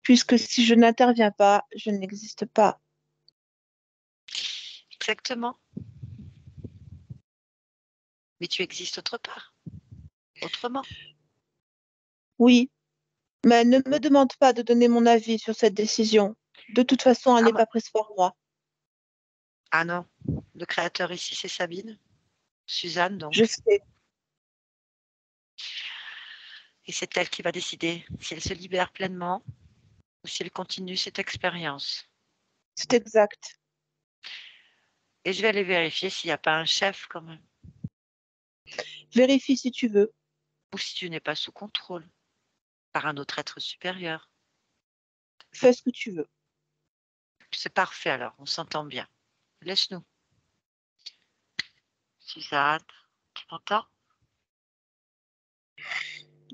puisque si je n'interviens pas, je n'existe pas. Exactement. Mais tu existes autre part, autrement. Oui, mais ne me demande pas de donner mon avis sur cette décision. De toute façon, elle Ah, n'est pas prise par moi. ah non, le créateur ici, c'est Sabine. Suzanne, Je donc. sais, Et c'est elle qui va décider si elle se libère pleinement ou si elle continue cette expérience. c'est exact. Et je vais aller vérifier s'il n'y a pas un chef quand même, Vérifie si tu veux. ou si tu n'es pas sous contrôle par un autre être supérieur. Fais ce que tu veux. C'est parfait alors, on s'entend bien. Laisse-nous. Suzanne, tu m'entends?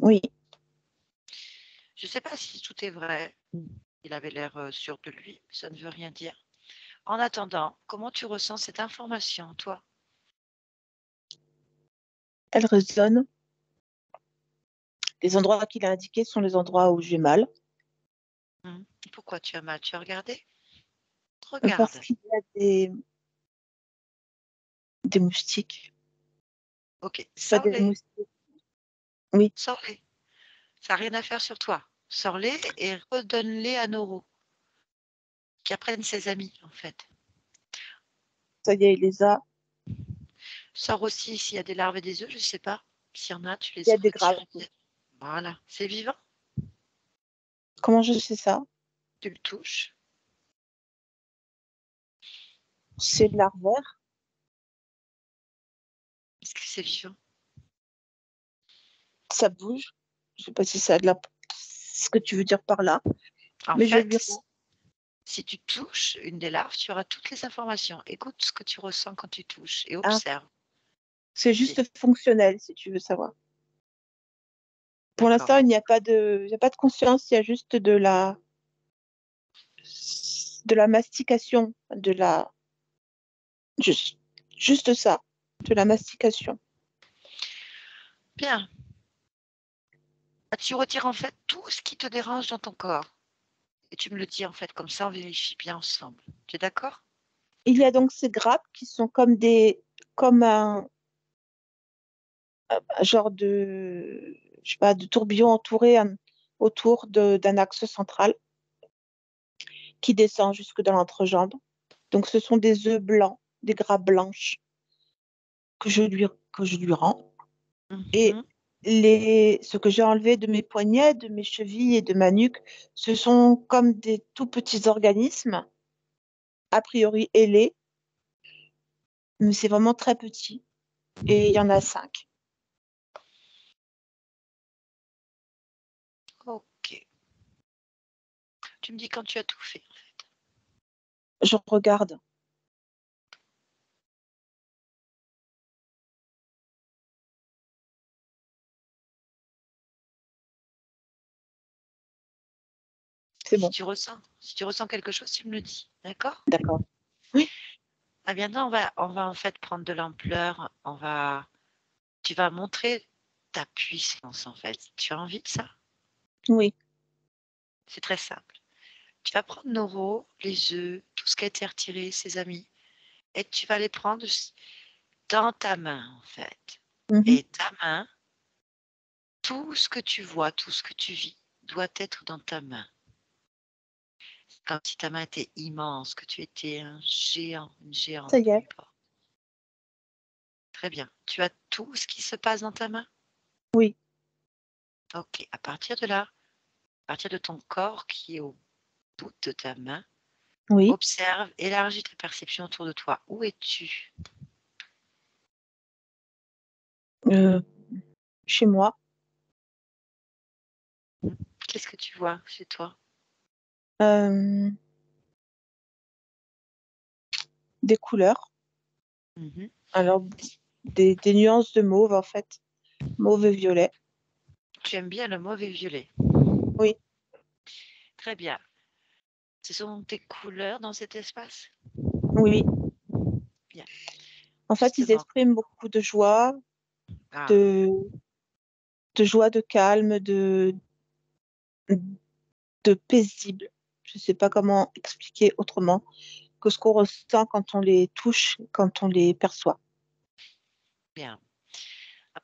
Oui. Je ne sais pas si tout est vrai. Il avait l'air sûr de lui, mais ça ne veut rien dire. En attendant, comment tu ressens cette information, toi? Elle résonne. Les endroits qu'il a indiqués sont les endroits où j'ai mal. Pourquoi tu as mal? Tu as regardé? Parce Regarde. qu'il y a des moustiques. Ok, C'est pas des sors-les. moustiques. Oui, Sors-les. Ça n'a rien à faire sur toi. Sors-les et redonne-les à Noro, qui apprennent ses amis, en fait. ça y est, il les a. Sors aussi s'il y a des larves et des œufs, je ne sais pas. S'il y en a, tu Il y les a des retires. graves. Voilà, c'est vivant. Comment je sais ça? Tu le touches. C'est larvaire. Est-ce que c'est vivant? Ça bouge. Je sais pas si ça a de la... ce que tu veux dire par là. En Mais je lui fait, rends. si tu touches une des larves, tu auras toutes les informations. Écoute ce que tu ressens quand tu touches et Ah, observe. c'est juste fonctionnel, si tu veux savoir. Pour D'accord. l'instant, il y a pas de conscience, il y a juste de la mastication, juste, juste ça, de la mastication. Bien. Tu retires en fait tout ce qui te dérange dans ton corps. Et tu me le dis en fait, comme ça on vérifie bien ensemble. Tu es d'accord? Il y a donc ces grappes qui sont comme un genre je sais pas, de tourbillon entouré autour d'un axe central qui descend jusque dans l'entrejambe. Donc, ce sont des œufs blancs, des grappes blanches que je lui rends. Et Mhm. ce que j'ai enlevé de mes poignets, de mes chevilles et de ma nuque, ce sont comme des tout petits organismes, a priori ailés, mais c'est vraiment très petit. Et il y en a 5. Ok. Tu me dis quand tu as tout fait. Je regarde. C'est bon, Si tu ressens quelque chose, tu me le dis. D'accord? d'accord. Oui, Ah bien, non, on va en fait prendre de l'ampleur. Tu vas montrer ta puissance en fait. Tu as envie de ça? oui, C'est très simple. Tu vas prendre Noro, les œufs, tout ce qui a été retiré, ses amis, et tu vas les prendre dans ta main en fait. mhm, Et ta main, tout ce que tu vois, tout ce que tu vis, doit être dans ta main. C'est comme si ta main était immense, que tu étais un géant, une géante, ça y peu est, importe. Très bien. Tu as tout ce qui se passe dans ta main? oui, Ok. À partir de là, à partir de ton corps qui est au bout de ta main, oui. observe, élargis ta perception autour de toi. Où es-tu? Euh, chez moi, Qu'est-ce que tu vois chez toi? euh, des couleurs. Mhm. Alors, des nuances de mauve, en fait. Mauve et violet. Tu aimes bien le mauvais violet. Oui, Très bien. Ce sont tes couleurs dans cet espace? oui. Bien. En fait, ils Justement. expriment beaucoup Ah, de, de joie, de calme, de paisible. Je ne sais pas comment expliquer autrement que ce qu'on ressent quand on les touche, quand on les perçoit. bien.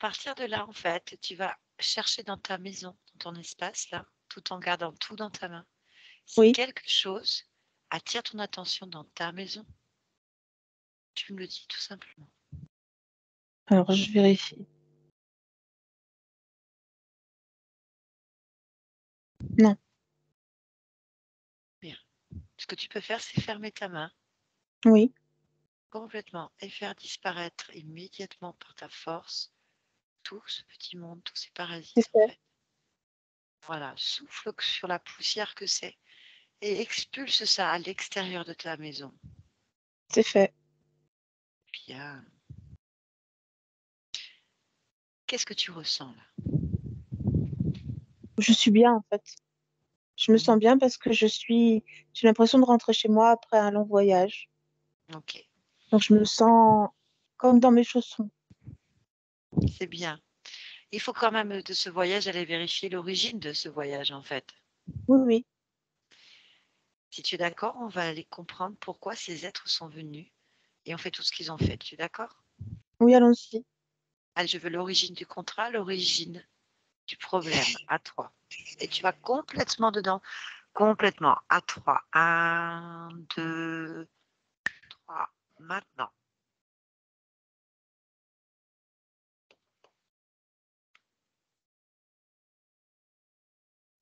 partir de là, en fait, tu vas chercher dans ta maison, dans ton espace, là, tout en gardant tout dans ta main. Si Oui. quelque chose attire ton attention dans ta maison, tu me le dis tout simplement. Alors, je vérifie. Non. Bien. Ce que tu peux faire, c'est fermer ta main Oui. complètement et faire disparaître immédiatement par ta force tout ce petit monde, tous ces C'est parasites, en fait. fait. Voilà, souffle sur la poussière que c'est et expulse ça à l'extérieur de ta maison. C'est fait. Bien. Qu'est-ce que tu ressens là? Je suis bien, en fait. Je me sens bien parce que j'ai l'impression de rentrer chez moi après un long voyage. Ok, Donc, je me sens comme dans mes chaussons. c'est bien. Il faut quand même de ce voyage aller vérifier l'origine de ce voyage en fait. Oui, oui. Si tu es d'accord, on va aller comprendre pourquoi ces êtres sont venus et on fait tout ce qu'ils ont fait. Tu es d'accord? Oui, allons-y. Allez, je veux l'origine du contrat, l'origine du problème à 3. Et tu vas complètement dedans, complètement à 3. 1, 2, 3. Maintenant.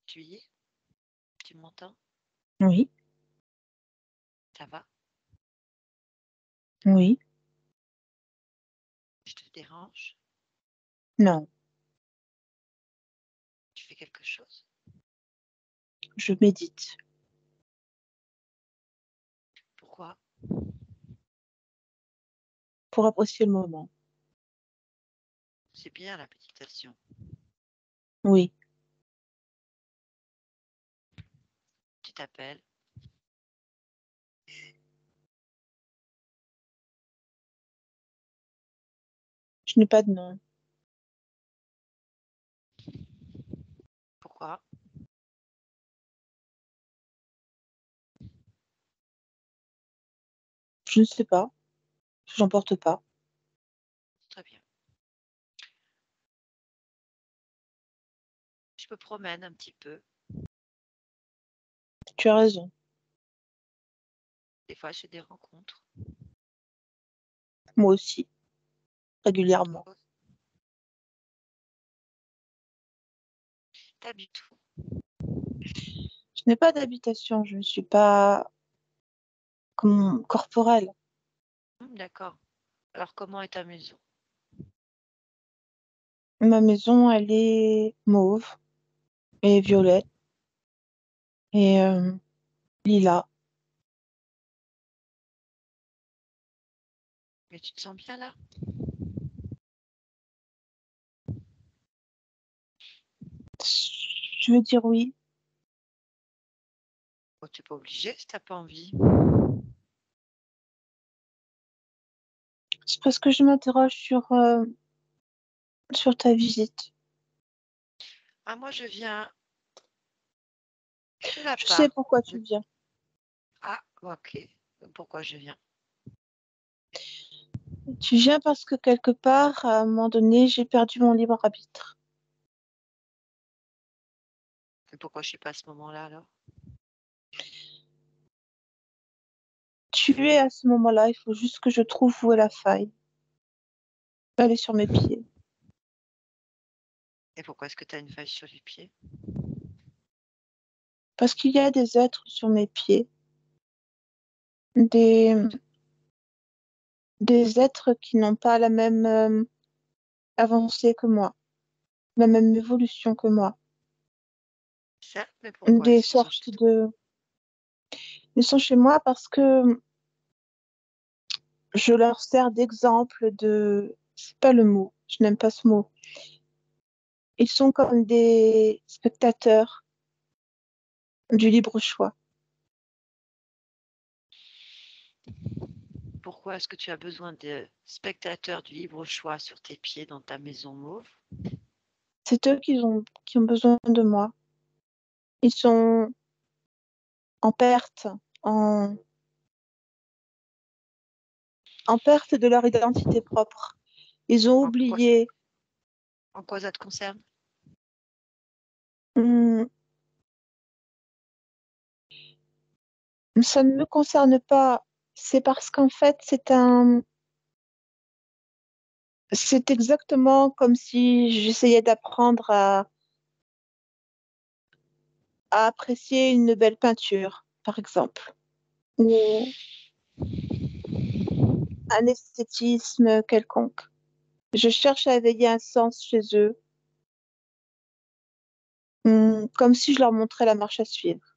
Tu y es? Tu m'entends? Oui, Ça va? oui. Je te dérange? Non. Tu fais quelque chose? Je médite Pourquoi? pour apprécier le moment. C'est bien la méditation. Oui. Tu t'appelles? Je n'ai pas de nom. Pourquoi? Je ne sais pas. Je n'en porte pas. Très bien. Je me promène un petit peu. Tu as raison. Des fois, je fais des rencontres. Moi aussi, régulièrement. Toi, t'habites où? Je n'ai pas d'habitation. Je ne suis pas comme corporelle. D'accord. Alors, comment est ta maison? Ma maison, elle est mauve et violette et lilas. Mais tu te sens bien là? Je veux dire oui. Oh, tu n'es pas obligé si tu n'as pas envie. C'est parce que je m'interroge sur ta visite. Ah, moi, je viens de la Je sais part pourquoi tu de... viens. Ah, ok. Pourquoi je viens? Tu viens parce que quelque part, à un moment donné, j'ai perdu mon libre arbitre. Et pourquoi je ne suis pas à ce moment-là alors? Tu es à ce moment-là, il faut juste que je trouve où est la faille. Elle est sur mes pieds. Et pourquoi est-ce que tu as une faille sur les pieds? Parce qu'il y a des êtres sur mes pieds, des, des êtres qui n'ont pas la même avancée que moi, la même évolution que moi. Certes, mais pourquoi Des est-ce qu'ils sont chez sortes toi? de... Ils sont chez moi parce que je leur sers d'exemple de... C'est pas le mot, je n'aime pas ce mot. Ils sont comme des spectateurs du libre choix. Pourquoi est-ce que tu as besoin de spectateurs du libre choix sur tes pieds dans ta maison mauve? C'est eux qui ont besoin de moi. Ils sont en perte, en, en perte de leur identité propre. Ils ont Ah, pourquoi, oublié. En quoi ça te concerne? Hum, Ça ne me concerne pas. C'est parce qu'en fait, c'est exactement comme si j'essayais d'apprendre à apprécier une belle peinture, par exemple, ou un esthétisme quelconque. Je cherche à éveiller un sens chez eux, comme si je leur montrais la marche à suivre.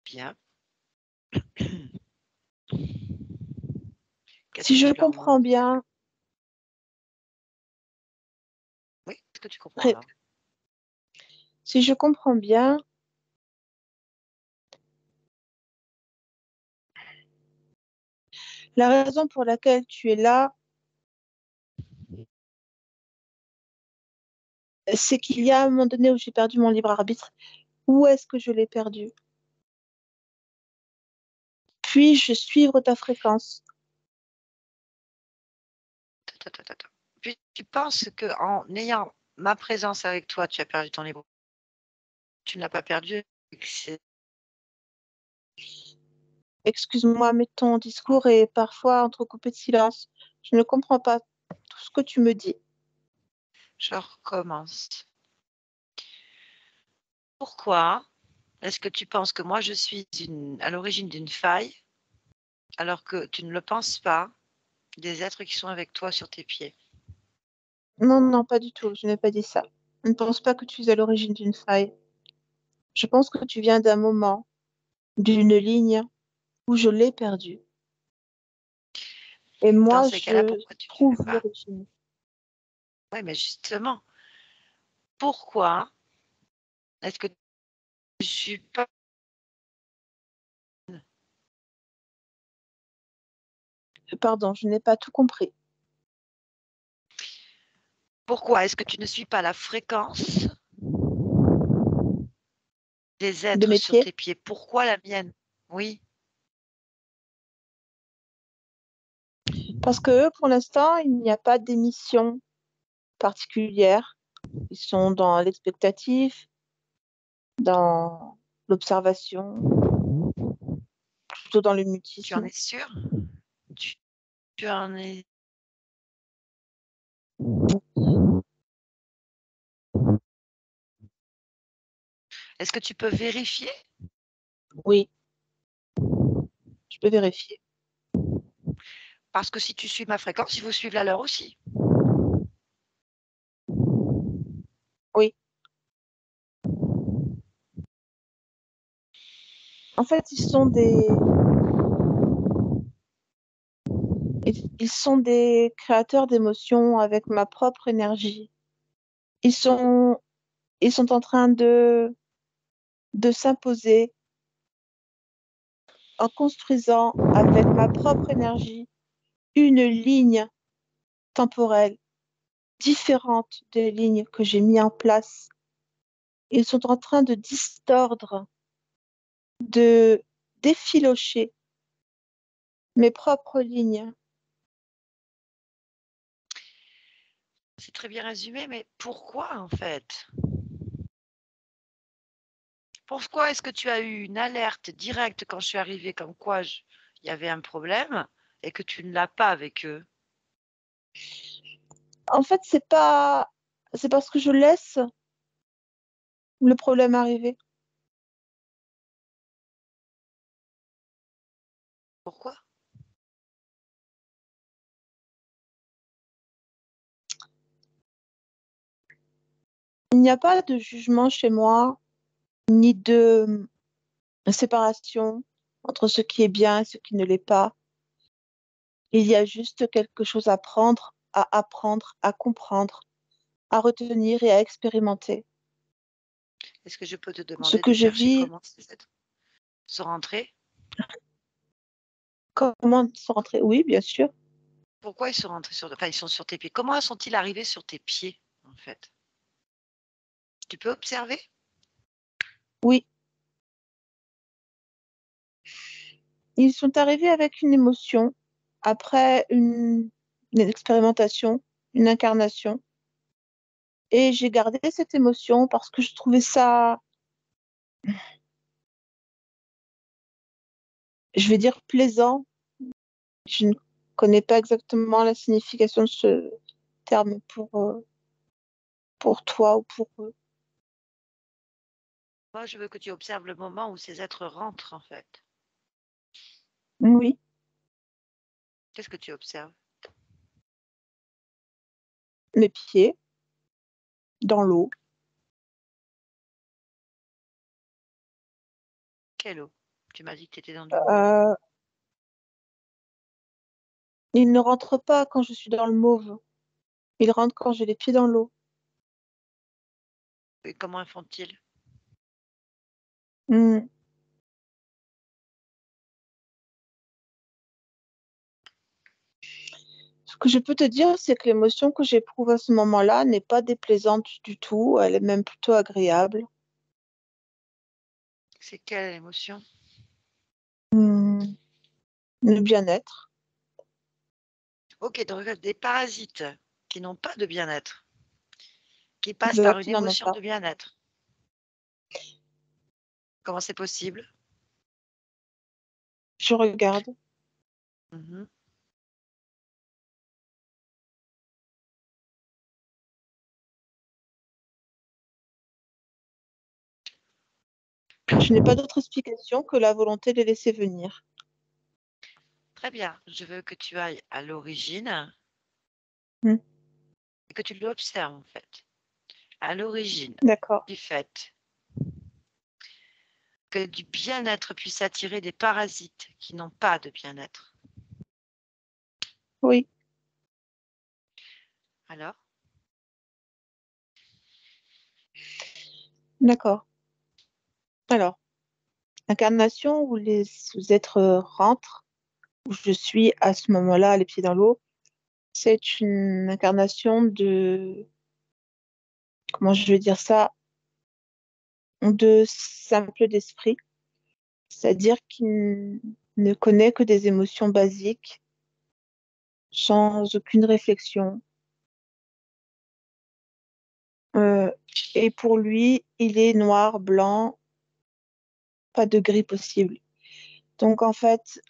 Bien. Qu'est-ce Si que je tu leur comprends montres? bien, Oui, est-ce que tu comprends ré- alors? si je comprends bien, la raison pour laquelle tu es là, c'est qu'il y a un moment donné où j'ai perdu mon libre arbitre. Où est-ce que je l'ai perdu? Puis-je suivre ta fréquence? Attends. Puis tu penses qu'en ayant ma présence avec toi, tu as perdu ton libre. Tu ne l'as pas perdu. Excuse-moi, mais ton discours est parfois entrecoupé de silence. Je ne comprends pas tout ce que tu me dis. Je recommence. Pourquoi est-ce que tu penses que moi je suis à l'origine d'une faille alors que tu ne le penses pas des êtres qui sont avec toi sur tes pieds? Non, non, pas du tout. Je n'ai pas dit ça. Je ne pense pas que tu es à l'origine d'une faille. Je pense que tu viens d'un moment, d'une ligne où je l'ai perdue. Et Dans moi, ces cas-là, je pourquoi tu ne le trouve fais pas? l'origine. Oui, mais justement, pourquoi est-ce que je suis pas. Pardon, je n'ai pas tout compris. Pourquoi est-ce que tu ne suis pas la fréquence des De êtres mes sur pieds? tes pieds? Pourquoi la mienne? Oui, Parce que eux, pour l'instant, il n'y a pas d'émission particulière. Ils sont dans l'expectatif, dans l'observation, plutôt dans le tu en mutisme. es sûr? Tu, tu en es. Est-ce que tu peux vérifier? Oui, je peux vérifier. Parce que si tu suis ma fréquence, il faut suivre la leur aussi. Oui. En fait, ils sont des créateurs d'émotions avec ma propre énergie. Ils sont, ils sont en train de s'imposer en construisant avec ma propre énergie une ligne temporelle différente des lignes que j'ai mis en place. Ils sont en train de distordre, de d'effilocher mes propres lignes. C'est très bien résumé, mais pourquoi en fait? Pourquoi est-ce que tu as eu une alerte directe quand je suis arrivée comme quoi il y avait un problème et que tu ne l'as pas avec eux? En fait, c'est parce que je laisse le problème arriver. Pourquoi? Il n'y a pas de jugement chez moi, ni de séparation entre ce qui est bien et ce qui ne l'est pas. Il y a juste quelque chose à prendre, à apprendre, à comprendre, à retenir et à expérimenter. Est-ce que je peux te Ce demander que de je chercher vis, comment ces êtres sont rentrés? comment sont rentrés? Oui, bien sûr. Pourquoi ils sont rentrés enfin, ils sont sur tes pieds? Comment sont-ils arrivés sur tes pieds, en fait? Tu peux observer? Oui, ils sont arrivés avec une émotion après une expérimentation. une incarnation. Et j'ai gardé cette émotion parce que je trouvais ça, je vais dire plaisant. Je ne connais pas exactement la signification de ce terme pour toi ou pour eux. Moi, je veux que tu observes le moment où ces êtres rentrent, en fait. Oui, Qu'est-ce que tu observes? mes pieds dans l'eau. Quelle eau? Tu m'as dit que tu étais dans du mauve. Euh, ils ne rentrent pas quand je suis dans le mauve. Ils rentrent quand j'ai les pieds dans l'eau. Et comment font-ils? Hmm. Ce que je peux te dire, c'est que l'émotion que j'éprouve à ce moment-là n'est pas déplaisante du tout. Elle est même plutôt agréable. C'est quelle émotion? Hmm. Le bien-être. Ok, donc des parasites qui n'ont pas de bien-être, qui passent par Exact, une ils n'en ont émotion pas. de bien-être. Comment c'est possible? Je regarde. Mhm. Je n'ai pas d'autre explication que la volonté de les laisser venir. Très bien. Je veux que tu ailles à l'origine Hmm. et que tu l'observes, en fait. À l'origine D'accord. du fait que du bien-être puisse attirer des parasites qui n'ont pas de bien-être. Oui, Alors, d'accord. Alors, incarnation où les êtres rentrent, où je suis à ce moment-là, les pieds dans l'eau, c'est une incarnation de, comment je vais dire ça, de simple d'esprit, c'est-à-dire qu'il ne connaît que des émotions basiques, sans aucune réflexion. Euh, et pour lui, il est noir, blanc, pas de gris possible. Donc en fait,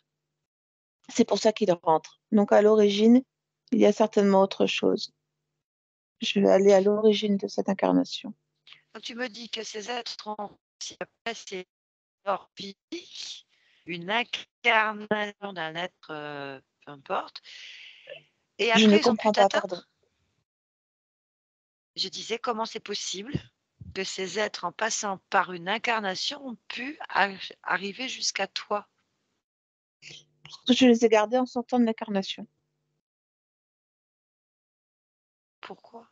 c'est pour ça qu'il rentre. Donc à l'origine, il y a certainement autre chose. Je vais aller à l'origine de cette incarnation. quand tu me dis que ces êtres ont aussi passé leur physique, une incarnation d'un être, peu importe, et Je ne après ils ont pu comprends pas, pardon. t'atteindre. Je disais comment c'est possible que ces êtres, en passant par une incarnation, ont pu arriver jusqu'à toi. Parce que je les ai gardés en sortant de l'incarnation. Pourquoi?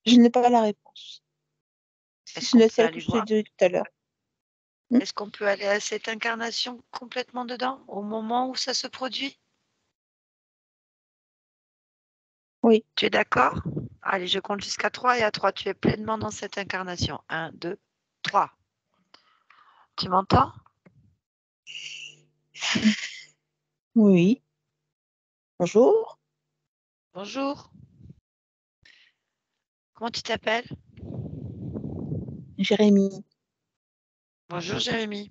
Je n'ai pas la réponse. Si Est-ce ce qu'on n'est peut celle que aller je t'ai voir? dit tout à l'heure. Hmm. Est-ce qu'on peut aller à cette incarnation complètement dedans, au moment où ça se produit? Oui, Tu es d'accord? Allez, je compte jusqu'à 3 et à 3, tu es pleinement dans cette incarnation. 1, 2, 3. Tu m'entends? oui. Bonjour, Bonjour. Comment tu t'appelles? Jérémy. Bonjour Jérémy.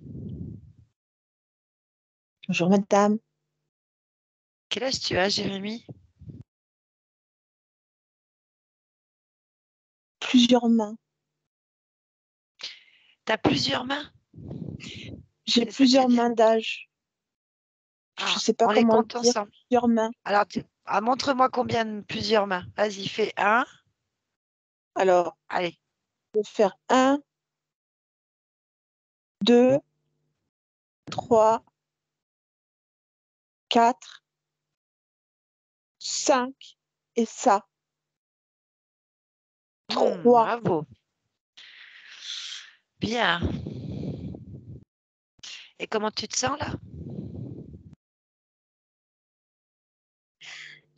Bonjour, madame. Quel âge tu as, Jérémy? Plusieurs mains. Tu as plusieurs mains? J'ai C'est ça que tu veux plusieurs dire? mains d'âge. Je Ah, ne sais pas on les comment le compte dire. ensemble. Plusieurs mains. Alors, montre-moi combien de plusieurs mains. Vas-y, fais un. Alors, Allez, je vais faire un, 2, 3, 4, 5 et ça. 3. bravo. Bien. Et comment tu te sens là?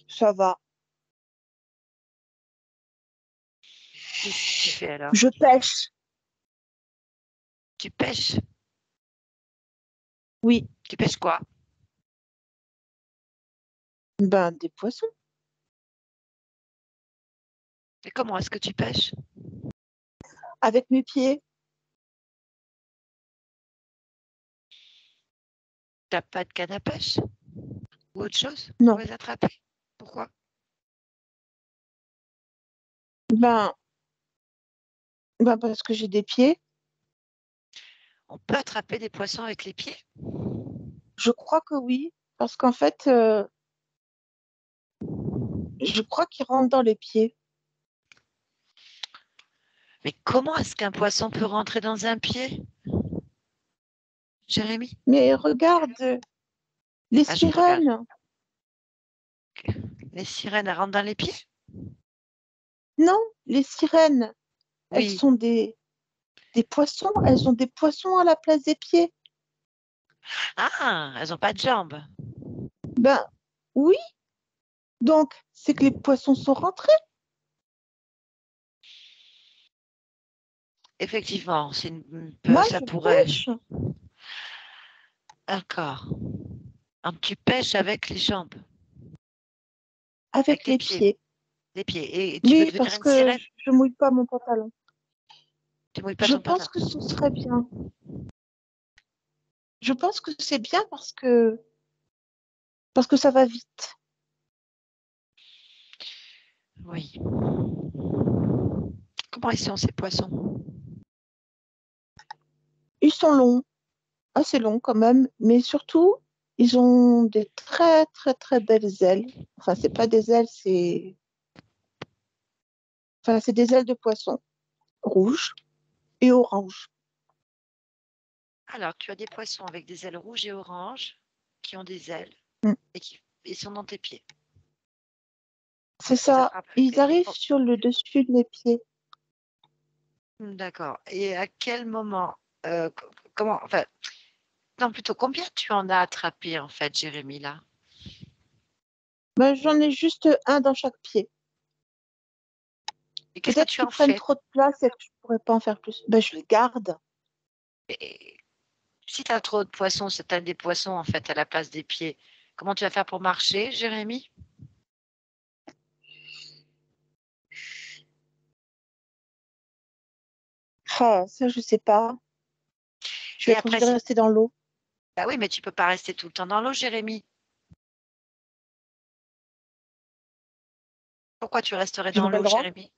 Ça va. Qu'est-ce que tu fais alors? Je pêche. Tu pêches? Oui, Tu pêches quoi? Ben, des poissons. Et comment est-ce que tu pêches? Avec mes pieds. T'as pas de canne à pêche ou autre chose pour Non. les attraper? Pourquoi? Ben, parce que j'ai des pieds. On peut attraper des poissons avec les pieds? Je crois que oui. Parce qu'en fait, je crois qu'ils rentrent dans les pieds. Mais comment est-ce qu'un poisson peut rentrer dans un pied, Jérémy? Mais regarde, les Ah, je regarde. sirènes. Les sirènes, elles rentrent dans les pieds? Non, les sirènes, elles Oui. sont des poissons. Elles ont des poissons à la place des pieds. Ah, elles n'ont pas de jambes. Ben, oui. Donc, c'est que les poissons sont rentrés. Effectivement, Moi, ça je pourrait. pêche D'accord. Donc, tu pêches avec les jambes, avec avec les les pieds, pieds. les pieds. Et tu veux Oui, devenir parce une que sirène? je mouille pas mon pantalon. Tu mouilles pas Je ton pense pantalon. que ce serait bien. Je pense que c'est bien parce que ça va vite. Oui. Comment ils sont ces poissons? Ils sont longs, assez longs quand même, mais surtout, ils ont des très, très, très belles ailes. Enfin, c'est pas des ailes, c'est des ailes de poisson, rouges et oranges. Alors, tu as des poissons avec des ailes rouges et oranges qui ont des ailes Mm. et qui ils sont dans tes pieds. C'est Tu les ça. attrapes. Ils arrivent sur le dessus de mes pieds. D'accord. Et à quel moment, comment, enfin, non, plutôt, combien tu en as attrapé, en fait, Jérémy, là? Ben, j'en ai juste un dans chaque pied. Et qu'est-ce que Peut-être tu qu'ils en prennent fais? trop de place et que je pourrais pas en faire plus. Ben, je les garde. Et si tu as trop de poissons, c'est un des poissons, en fait, à la place des pieds, comment tu vas faire pour marcher, Jérémy? Ah, ça, je sais pas. Je vais Et être après, obligée de si... rester dans l'eau. Bah oui, mais tu peux pas rester tout le temps dans l'eau, Jérémy. Pourquoi tu resterais dans J'aurai pas le l'eau, droit. Jérémy?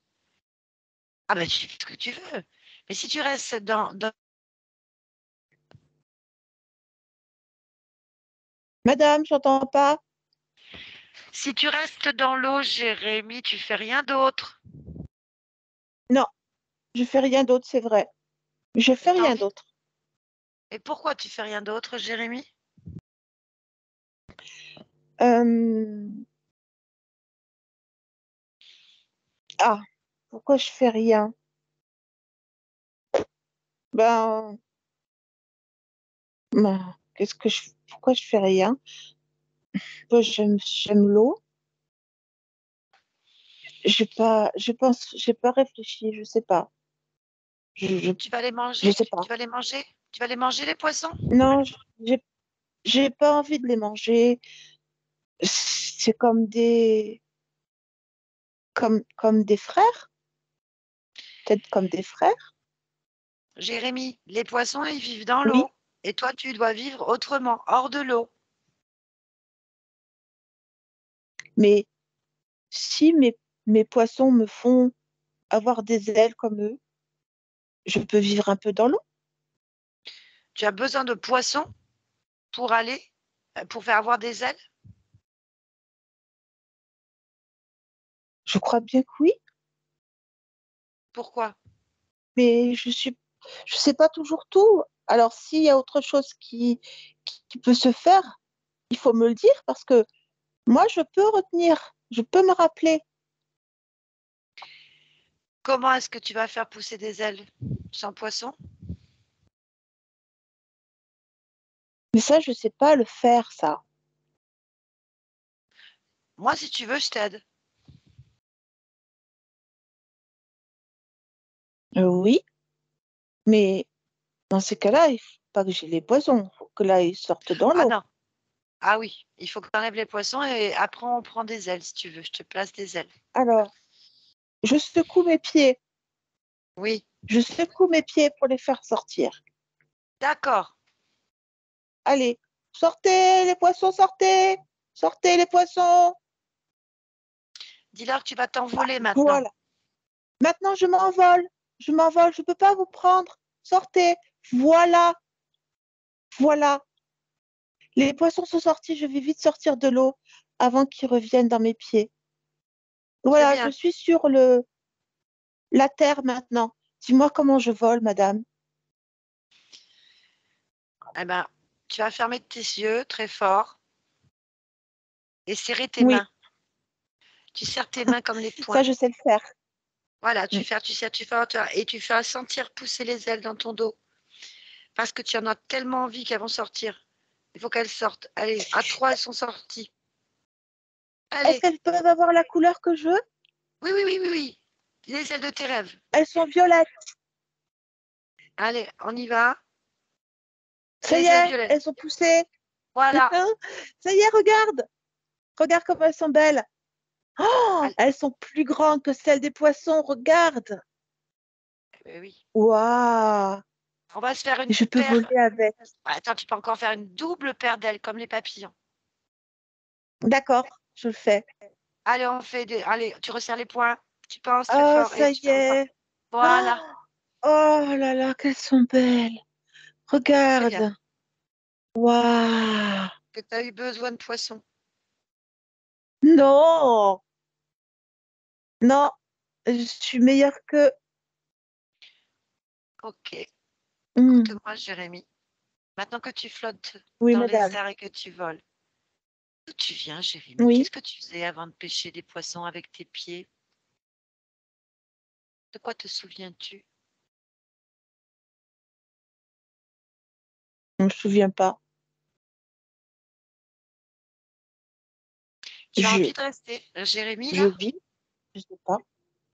Ah ben, tu fais ce que tu veux. Mais si tu restes Madame, j'entends pas. si tu restes dans l'eau, Jérémy, tu fais rien d'autre. Non, je fais rien d'autre, c'est vrai. Je Et fais t'as rien envie... d'autre. Et pourquoi tu fais rien d'autre, Jérémy? Euh, Ah, pourquoi je fais rien? Ben, pourquoi je fais rien? Ben, j'aime l'eau. J'ai pas réfléchi, je sais pas. Je, je, Tu vas les je manger? sais Tu pas. vas les manger? Tu vas les manger, les poissons? Non, j'ai pas envie de les manger. C'est comme des frères, peut-être comme des frères. Jérémy, les poissons, ils vivent dans Oui, l'eau. Et toi, tu dois vivre autrement, hors de l'eau. mais si mes poissons me font avoir des ailes comme eux, je peux vivre un peu dans l'eau. Tu as besoin de poissons pour aller, pour faire avoir des ailes? Je crois bien que oui, Pourquoi? mais je sais pas toujours tout. Alors, s'il y a autre chose qui peut se faire, il faut me le dire parce que moi, je peux retenir, je peux me rappeler. Comment est-ce que tu vas faire pousser des ailes sans poisson? Mais ça, je sais pas le faire, ça. Moi, si tu veux, je t'aide. Oui, mais dans ces cas-là, il faut pas que j'ai les poisons. Il faut que là, ils sortent dans Ah l'eau. non, Ah oui, il faut que tu enlèves les poissons et après on prend des ailes si tu veux. Je te place des ailes. Alors, je secoue mes pieds. Oui, Je secoue mes pieds pour les faire sortir. d'accord. Allez, sortez les poissons, sortez! Sortez les poissons! Dis-leur que tu vas t'envoler maintenant. Voilà. Maintenant, je m'envole. Je m'envole. Je ne peux pas vous prendre. Sortez. Voilà. Voilà. Les poissons sont sortis. Je vais vite sortir de l'eau avant qu'ils reviennent dans mes pieds. Très Voilà, je bien. suis sur la terre maintenant. Dis-moi comment je vole, madame. Eh ben, tu vas fermer tes yeux très fort et serrer tes Oui, mains. Tu serres tes mains comme les ça, poings. je sais le faire. Voilà, Mm. tu serres, et tu fais sentir pousser les ailes dans ton dos. Parce que tu en as tellement envie qu'elles vont sortir. Il faut qu'elles sortent. Allez, à 3, elles sont sorties. Est-ce Allez. qu'elles peuvent avoir la couleur que je veux? Oui, oui, oui, oui, oui. Les ailes de tes rêves. Elles sont violettes. Allez, on y va. Ça y Les ailes est, violettes. elles sont poussées. Voilà. Ça y est, regarde. Regarde comme elles sont belles. Oh, Allez. elles sont plus grandes que celles des poissons. Regarde. Oui. Waouh. On va se faire une Je peux paire. voler avec. Attends, tu peux encore faire une double paire d'ailes comme les papillons. D'accord, je le fais. Allez, on fait des. Allez, tu resserres les poings. Tu penses très Oh, fort et ça tu y fais encore. est. Voilà. Oh, oh là là, qu'elles sont belles. Très bien. Regarde. Waouh. Que tu as eu besoin de poissons. Non, non, je suis meilleure que. Ok. Hmm. Écoute-moi, Jérémy. Maintenant que tu flottes Oui, dans les madame. airs et que tu voles, d'où tu viens, Jérémy? Oui. Qu'est-ce que tu faisais avant de pêcher des poissons avec tes pieds? De quoi te souviens-tu? Je me souviens pas. Tu as Je, envie de rester Jérémy, je là? vis, je sais pas.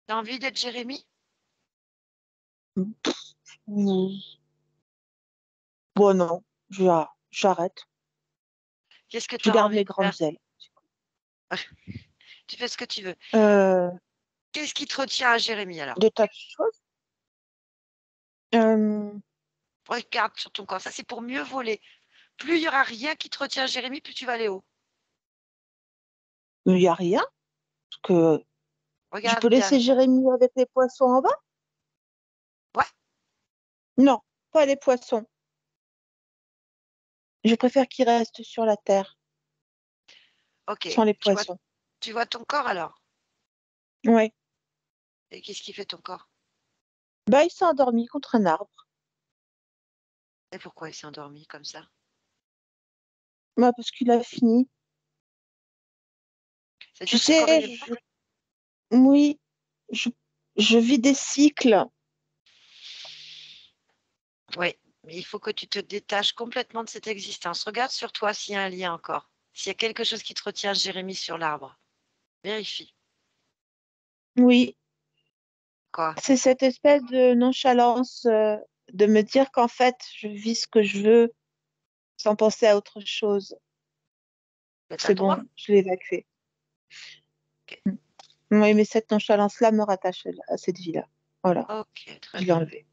Tu as envie d'être Jérémy? Hmm. Bon, non, j'arrête. Qu'est-ce que tu Je auras garde envie mes de faire? grandes ailes. Tu fais ce que tu veux. Euh, Qu'est-ce qui te retient à Jérémy, alors? des tas de choses. Euh, Regarde sur ton corps. Ça, c'est pour mieux voler. Plus il n'y aura rien qui te retient à Jérémy, plus tu vas aller haut. il n'y a rien. Parce que je Regarde peux bien. laisser Jérémy avec les poissons en bas? Ouais, Non, pas les poissons. Je préfère qu'ils restent sur la terre, ok. sans les poissons. Tu vois ton corps, alors? Ouais. Et qu'est-ce qui fait ton corps? Bah, il s'est endormi contre un arbre. Et pourquoi il s'est endormi comme ça? Bah, parce qu'il a fini. Tu C'est-à-dire que tu sais, corriges pas? oui, je, je vis des cycles. Oui, mais il faut que tu te détaches complètement de cette existence. Regarde sur toi s'il y a un lien encore. S'il y a quelque chose qui te retient, Jérémy, sur l'arbre. Vérifie. Oui, Quoi? c'est cette espèce de nonchalance de me dire qu'en fait, je vis ce que je veux sans penser à autre chose. Mais t'as C'est le droit. bon, je l'ai évacué. Ok, Oui, mais cette nonchalance-là me rattache à cette vie-là. Voilà, ok, très je l'ai bien. enlevée.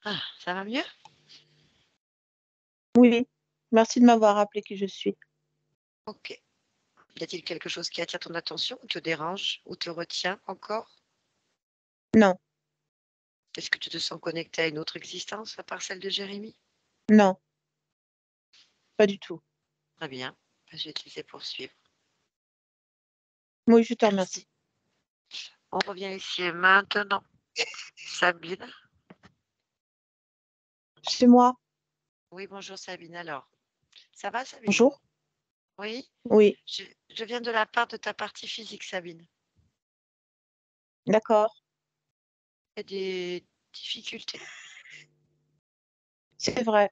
Ah, ça va mieux? Oui, merci de m'avoir rappelé qui je suis. Ok. Y a-t-il quelque chose qui attire ton attention, ou te dérange, ou te retient encore? Non, Est-ce que tu te sens connecté à une autre existence à part celle de Jérémy? non, pas du tout. Très bien. Je vais te laisser poursuivre. Oui, je te Merci. remercie. On revient ici et maintenant. Sabine. C'est moi. Oui, bonjour Sabine. Alors, ça va Sabine? Bonjour. Oui, Oui, je viens de la part de ta partie physique, Sabine. d'accord. Il y a des difficultés. C'est vrai.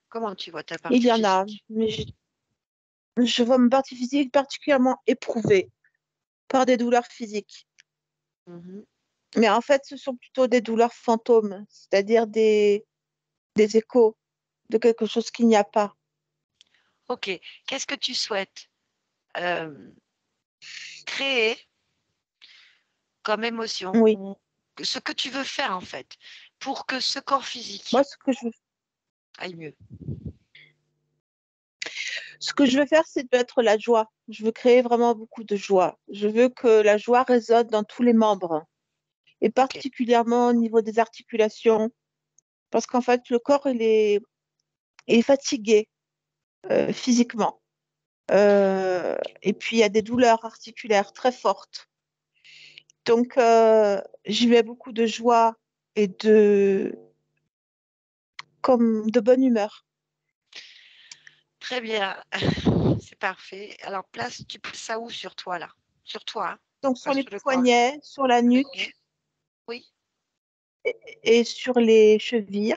Comment tu vois ta Il partie y en a, physique? mais je vois ma partie physique particulièrement éprouvée par des douleurs physiques. Mhm. Mais en fait, ce sont plutôt des douleurs fantômes, c'est-à-dire des échos. de quelque chose qu'il n'y a pas. Ok. Qu'est-ce que tu souhaites créer comme émotion? Oui. Ou ce que tu veux faire, en fait, pour que ce corps physique Moi, ce que je veux aille mieux. faire, c'est de mettre la joie. Je veux créer vraiment beaucoup de joie. Je veux que la joie résonne dans tous les membres, et Ok. particulièrement au niveau des articulations, parce qu'en fait, le corps, il est fatigué physiquement. Et puis, il y a des douleurs articulaires très fortes. Donc, j'y mets beaucoup de joie et comme de bonne humeur. Très bien. C'est parfait. Alors, tu places ça où sur toi, là? Sur toi, hein? Donc, Pas sur les sur le corps. poignets, sur la nuque Oui. et sur les chevilles.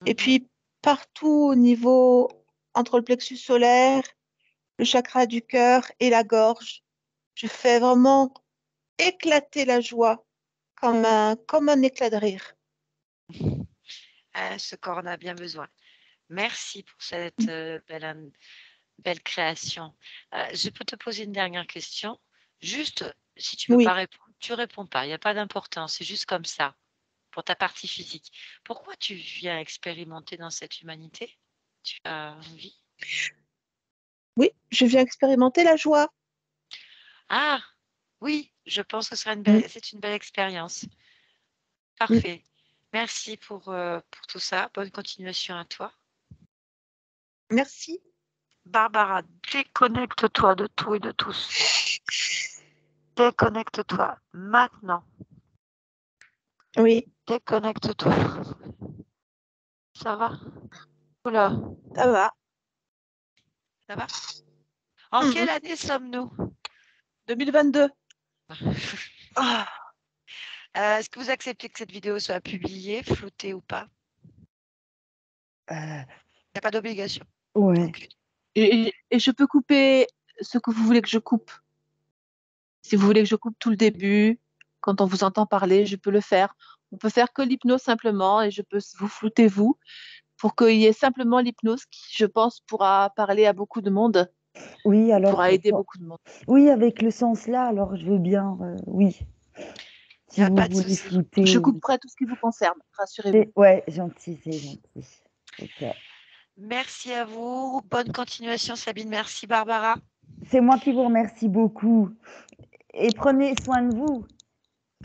Et Mhm. puis, partout au niveau, entre le plexus solaire, le chakra du cœur et la gorge, je fais vraiment éclater la joie comme un éclat de rire. Ce corps en a bien besoin. Merci pour cette belle création. Je peux te poser une dernière question. Juste, si tu ne veux pas Oui, répondre, tu ne réponds pas. Il n'y a pas d'importance. C'est juste comme ça, pour ta partie physique. Pourquoi tu viens expérimenter dans cette humanité? Tu as envie? oui, je viens expérimenter la joie. Ah, oui, je pense que Mm, c'est une belle expérience. mm. Parfait. Merci pour tout ça. Bonne continuation à toi. Merci. Barbara, déconnecte-toi de tout et de tous. Déconnecte-toi maintenant. Oui, Déconnecte-toi. Ça va? Oula, ça va. ça va? En Mm, quelle année sommes-nous? 2022. Ah, Est-ce que vous acceptez que cette vidéo soit publiée, floutée ou pas? Euh, Il n'y a pas d'obligation. ouais. Aucune. et je peux couper ce que vous voulez que je coupe. Si vous voulez que je coupe tout le début, quand on vous entend parler, je peux le faire. On peut faire que l'hypnose simplement et je peux vous flouter vous pour qu'il y ait simplement l'hypnose qui, je pense, pourra parler à beaucoup de monde, Oui, alors, pourra aider beaucoup de monde. oui, avec le sens là, alors je veux bien, oui. Il n'y Si a vous pas de voulez souci. flouter, Je oui. couperai tout ce qui vous concerne, rassurez-vous. Ouais, gentil, c'est gentil. Ok. Merci à vous. Bonne continuation, Sabine. Merci, Barbara. C'est moi qui vous remercie beaucoup. Et prenez soin de vous.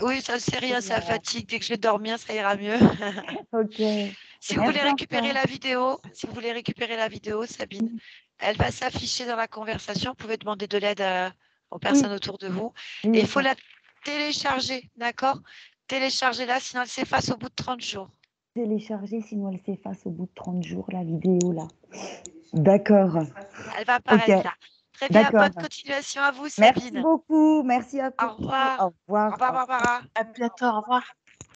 Oui, ça c'est rien, ça Voilà. fatigue. Dès que je vais dormir, ça ira mieux. Ok. Si vous voulez Merci récupérer encore. la vidéo, Sabine, elle va s'afficher dans la conversation. Vous pouvez demander de l'aide aux personnes Oui, autour de vous. oui, Et il faut ok. la télécharger, d'accord? Téléchargez-la, sinon elle s'efface au bout de 30 jours. Télécharger, sinon elle s'efface au bout de 30 jours, la vidéo là. D'accord. Elle va Ok, apparaître là. Très bien, d'accord. bonne continuation à vous, Merci Sabine. beaucoup. Merci à Au Coco. revoir. Au Au revoir. revoir, Barbara. À bientôt, au revoir.